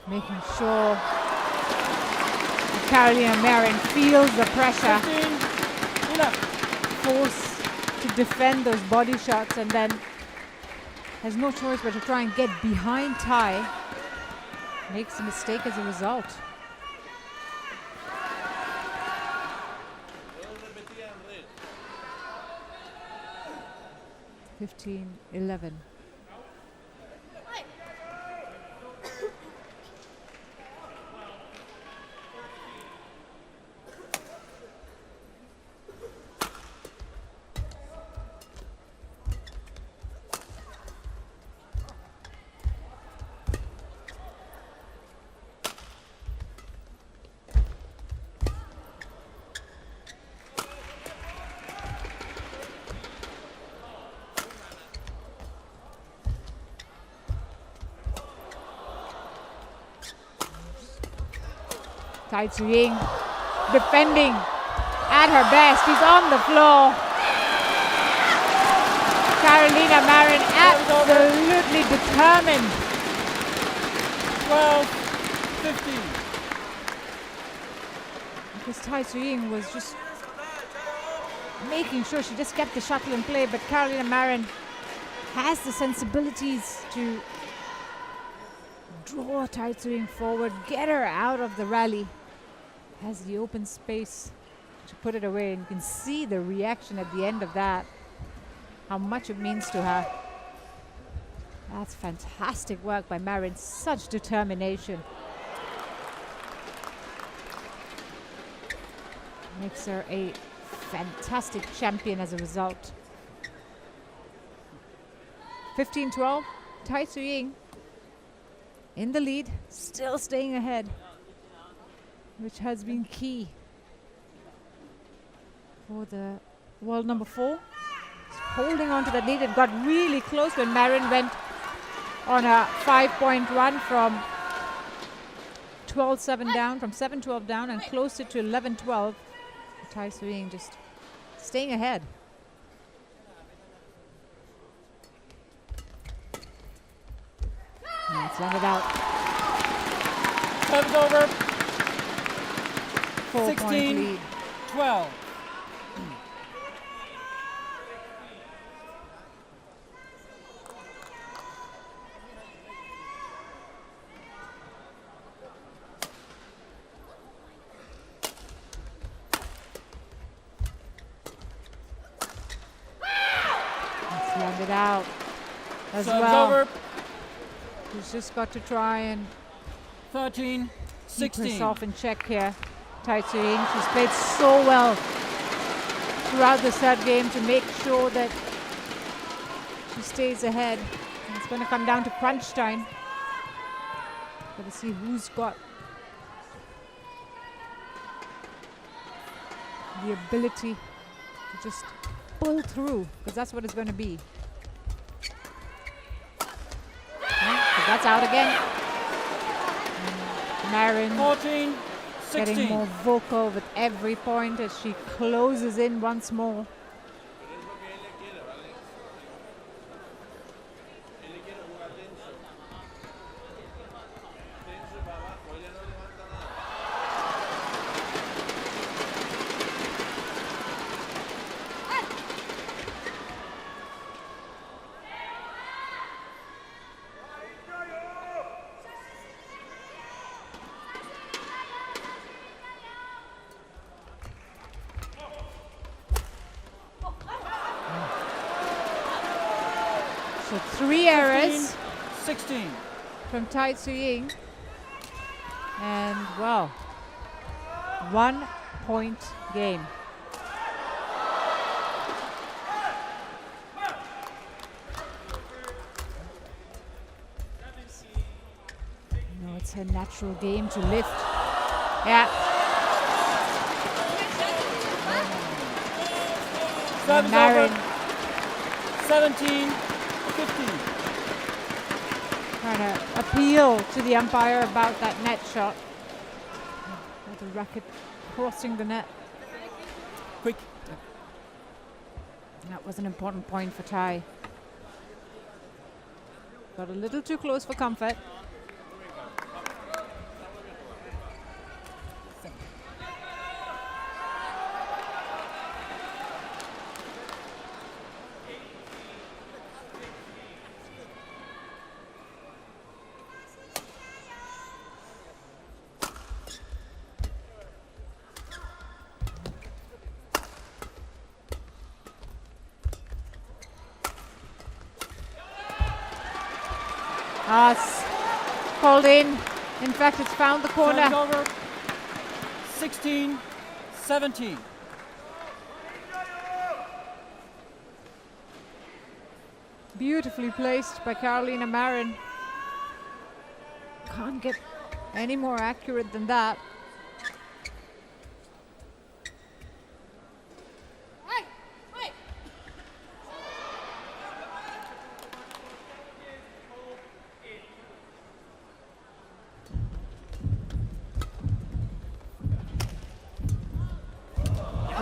Speaker 1: making sure that Carolina Marin feels the pressure,
Speaker 2: 15-11.
Speaker 1: force to defend those body shots, and then has no choice but to try and get behind Tai. Makes a mistake as a result. (15-11). Tai Tzu Ying defending at her best. She's on the floor. Carolina Marin absolutely determined.
Speaker 2: 12-15.
Speaker 1: Because Tai Tzu Ying was just making sure she just kept the shuttle in play, but Carolina Marin has the sensibilities to draw Tai Tzu Ying forward, get her out of the rally. Has the open space to put it away, and you can see the reaction at the end of that, how much it means to her. That's fantastic work by Marin, such determination. Makes her a fantastic champion as a result. 15-12, Tai Tzu Ying in the lead, still staying ahead, which has been key for the world number 4. Holding on to that lead. It got really close when Marin went on a 5-point run from 12-7 down, from 7-12 down, and closed it to 11-12. Tai Tzu Ying just staying ahead. And it's landed out.
Speaker 2: Time's over.
Speaker 1: 4-point lead.
Speaker 2: 16-12.
Speaker 1: It's landed out as
Speaker 2: Time's
Speaker 1: well.
Speaker 2: over.
Speaker 1: He's just got to try and
Speaker 2: 13-16.
Speaker 1: keep herself in check here. Tai Tzu Ying, she's played so well throughout the third game to make sure that she stays ahead. And it's going to come down to crunch time. Got to see who's got the ability to just pull through, because that's what it's going to be. So that's out again. And Marin
Speaker 2: 14-16.
Speaker 1: getting more vocal with every point as she closes in once more. So 3 errors
Speaker 2: 16.
Speaker 1: from Tai Tzu Ying. And well, 1 point game. No, it's her natural game to lift. Yeah.
Speaker 2: Service
Speaker 1: Marin
Speaker 2: over. 17-15.
Speaker 1: trying to appeal to the umpire about that net shot. The racket crossing the net.
Speaker 2: Quick.
Speaker 1: That was an important point for Tai. Got a little too close for comfort. It's called in. In fact, it's found the corner.
Speaker 2: Service over. 16-17.
Speaker 1: Beautifully placed by Carolina Marin. Can't get any more accurate than that.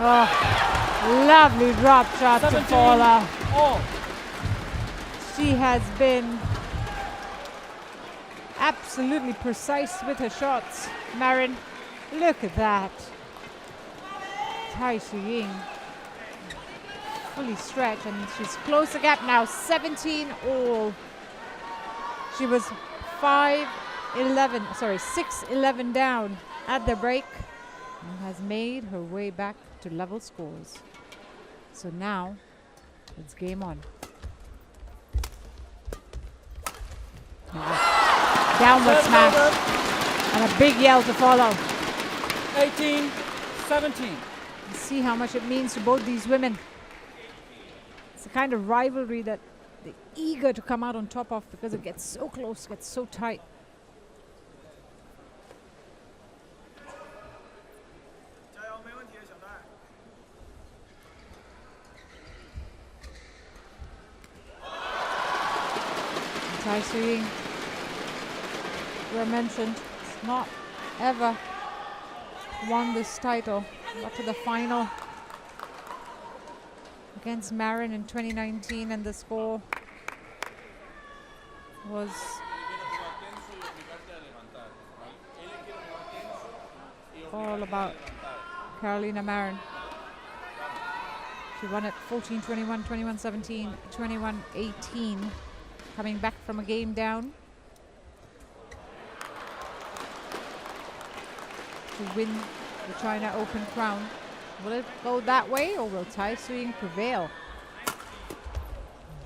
Speaker 1: Oh, lovely drop shot to
Speaker 2: 17
Speaker 1: Paula.
Speaker 2: all.
Speaker 1: She has been absolutely precise with her shots. Marin, look at that. Tai Tzu Ying fully stretched, and she's closed the gap now, 17 all. She was 6-11 down at the break and has made her way back to level scores. So now it's game on. Downward
Speaker 2: Service
Speaker 1: smash
Speaker 2: over.
Speaker 1: and a big yell to follow.
Speaker 2: 18-17.
Speaker 1: See how much it means to both these women. It's the kind of rivalry that they're eager to come out on top of because it gets so close, gets so tight. Tai Tzu Ying, we mentioned, it's not ever won this title. Got to the final against Marin in 2019, and the score was all about Carolina Marin. She won it 14-21, 21-17, 21-18, coming back from a game down to win the China Open crown. Will it go that way, or will Tai Tzu Ying prevail?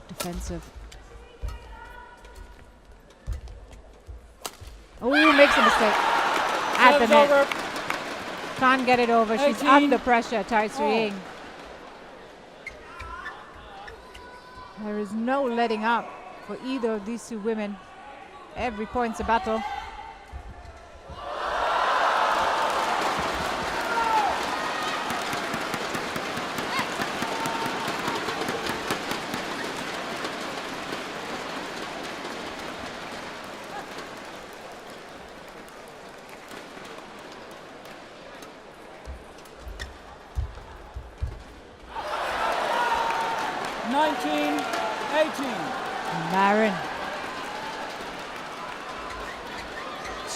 Speaker 1: Defensive. Oh, makes a mistake at the
Speaker 2: Service
Speaker 1: net.
Speaker 2: over.
Speaker 1: Can't get it over. She's
Speaker 2: 18.
Speaker 1: under pressure, Tai Tzu
Speaker 2: Oh.
Speaker 1: Ying. There is no letting up for either of these two women. Every point's a battle. Marin,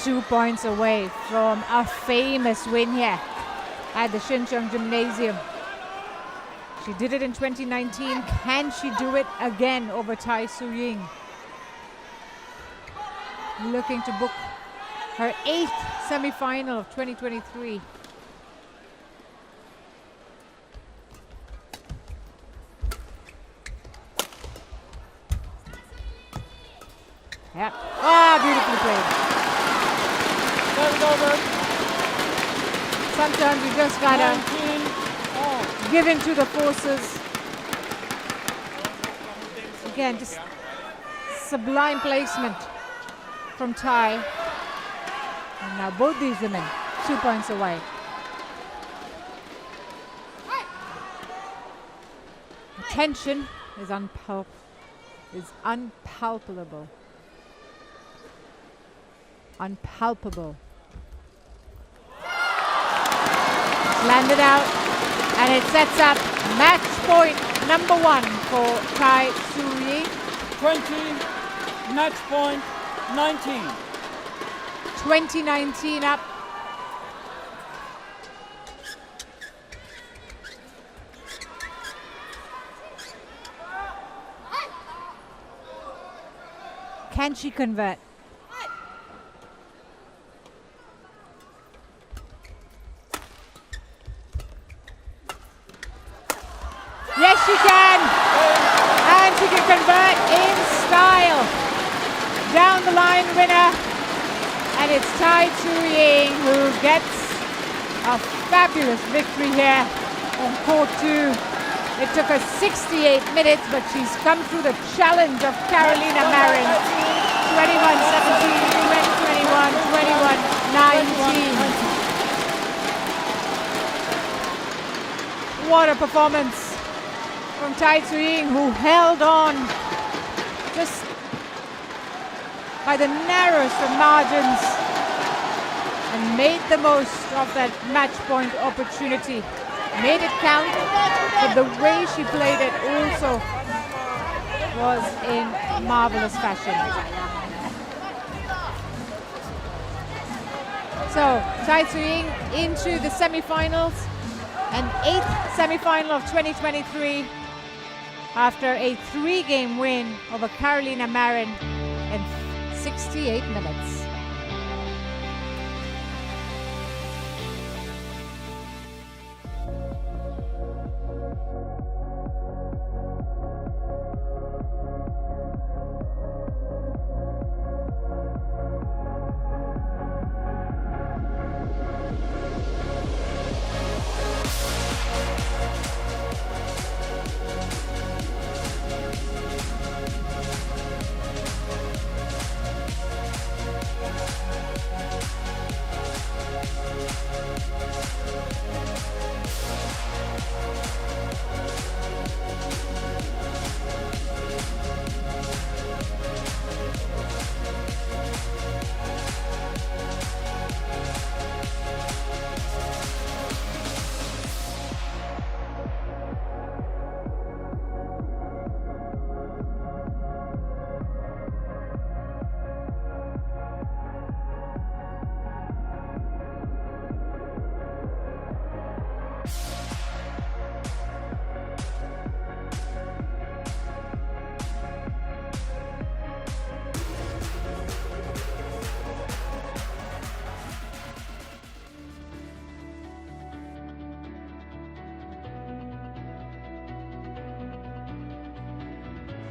Speaker 1: 2 points away from a famous win here at the Xinjiang Gymnasium. She did it in 2019. Can she do it again over Tai Tzu Ying? Looking to book her 8th semi-final of 2023. Yeah. Ah, beautifully played.
Speaker 2: Service forward.
Speaker 1: Sometimes you just gotta
Speaker 2: 19 all.
Speaker 1: give in to the forces. Again, just sublime placement from Tai. And now both these women 2 points away. The tension is unpalpable. Unpalpable. Landed out, and it sets up match point number 1 for Tai Tzu Ying.
Speaker 2: 20, match point 19.
Speaker 1: 2019 up. Can she convert? Yes, she can. And she can convert in style. Down the line winner. And it's Tai Tzu Ying who gets a fabulous victory here on court 2. It took her 68 minutes, but she's come through the challenge of Carolina Marin. 21-17, 20-21, 21-19. What a performance from Tai Tzu Ying, who held on just by the narrowest of margins and made the most of that match point opportunity. Made it count, but the way she played it also was in marvelous fashion. So, Tai Tzu Ying into the semi-finals, an 8th semi-final of 2023 after a 3-game win over Carolina Marin in 68 minutes.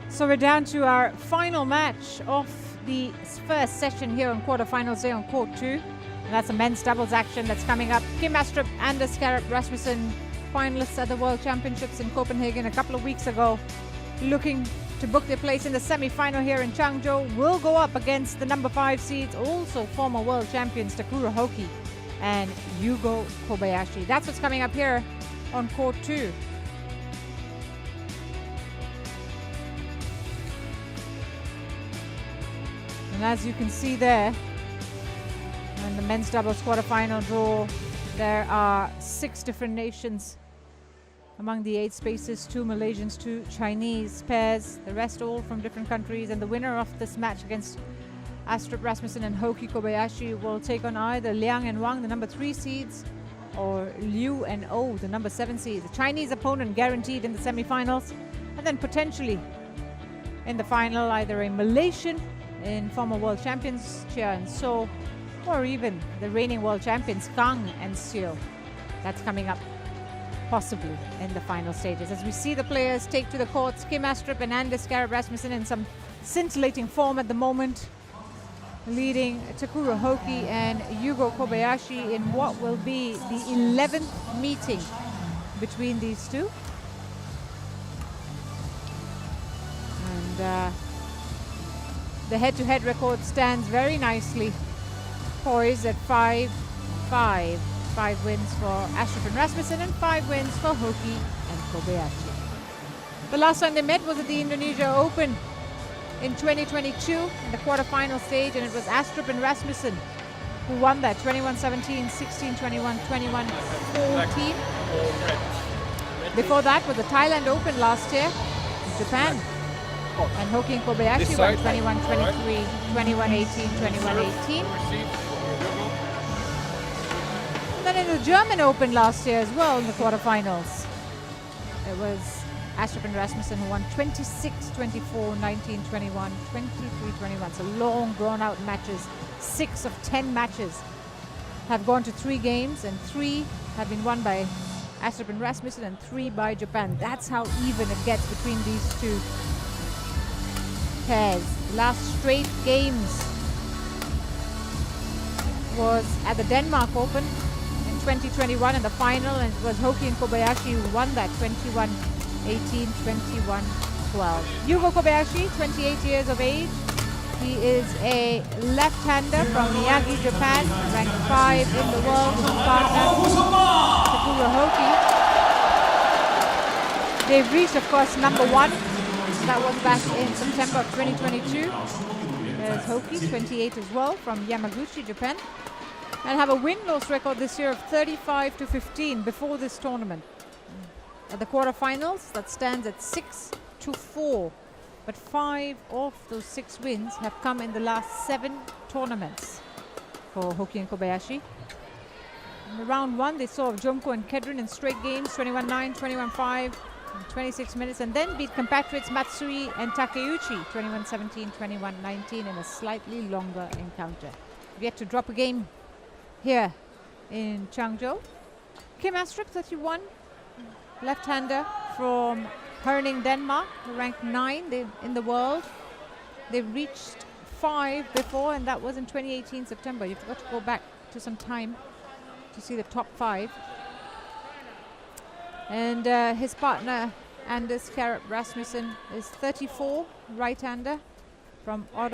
Speaker 1: So we're down to our final match of the first session here on quarterfinals day on court 2. And that's a men's doubles action that's coming up. Kim Astrup and Anders Rasmussen, finalists at the World Championships in Copenhagen a couple of weeks ago, looking to book their place in the semi-final here in Changzhou, will go up against the number 5 seeds, also former world champions Takuro Hoki and Yugo Kobayashi. That's what's coming up here on court 2. And as you can see there, in the men's doubles quarterfinal draw, there are 6 different nations among the 8 spaces, 2 Malaysians, 2 Chinese pairs, the rest all from different countries. And the winner of this match against Astrup Rasmussen and Hoki Kobayashi will take on either Liang and Wang, the number 3 seeds, or Liu and O, the number 7 seeds. The Chinese opponent guaranteed in the semi-finals, and then potentially in the final either a Malaysian in former world champions Chia and So, or even the reigning world champions Kang and Seo. That's coming up possibly in the final stages. As we see the players take to the courts, Kim Astrup and Anders Rasmussen in some scintillating form at the moment. leading Takuro Hoki and Yugo Kobayashi in what will be the 11th meeting between these two. And the head-to-head record stands very nicely, poised at 5-5. 5 wins for Astrup and Rasmussen and 5 wins for Hoki and Kobayashi. The last time they met was at the Indonesia Open in 2022 in the quarterfinal stage, and it was Astrup and Rasmussen who won that 21-17, 16-21, 21-14. Before that was the Thailand Open last year in Japan. And Hoki and Kobayashi won 21-23, 21-18, 21-18. And then in the German Open last year as well in the quarterfinals, it was Astrup and Rasmussen who won 26-24, 19-21, 23-21. So long, drawn-out matches. 6 of 10 matches have gone to 3 games, and 3 have been won by Astrup and Rasmussen and 3 by Japan. That's how even it gets between these two pairs. Last straight games was at the Denmark Open in 2021 in the final, and it was Hoki and Kobayashi who won that 21-18, 21-12. Yugo Kobayashi, 28 years of age. He is a left-hander from Miyagi, Japan, ranked 5 in the world. His partner, Takuro Hoki. They've reached, of course, number 1. That was back in September of 2022. There's Hoki, 28 as well, from Yamaguchi, Japan. And have a win-loss record this year of 35-15 before this tournament. At the quarterfinals, that stands at 6-4. But 5 of those 6 wins have come in the last 7 tournaments for Hoki and Kobayashi. In the round 1, they saw Jomko and Kedrin in straight games, 21-9, 21-5, 26 minutes, and then beat compatriots Matsui and Takeuchi, 21-17, 21-19 in a slightly longer encounter. We've yet to drop a game here in Changzhou. Kim Astrup, 31, left-hander from Herning, Denmark, ranked 9 in the world. They've reached 5 before, and that was in 2018 September. You've got to go back to some time to see the top 5. And his partner, Anders Kjærup Rasmussen, is 34, right-hander from Otto.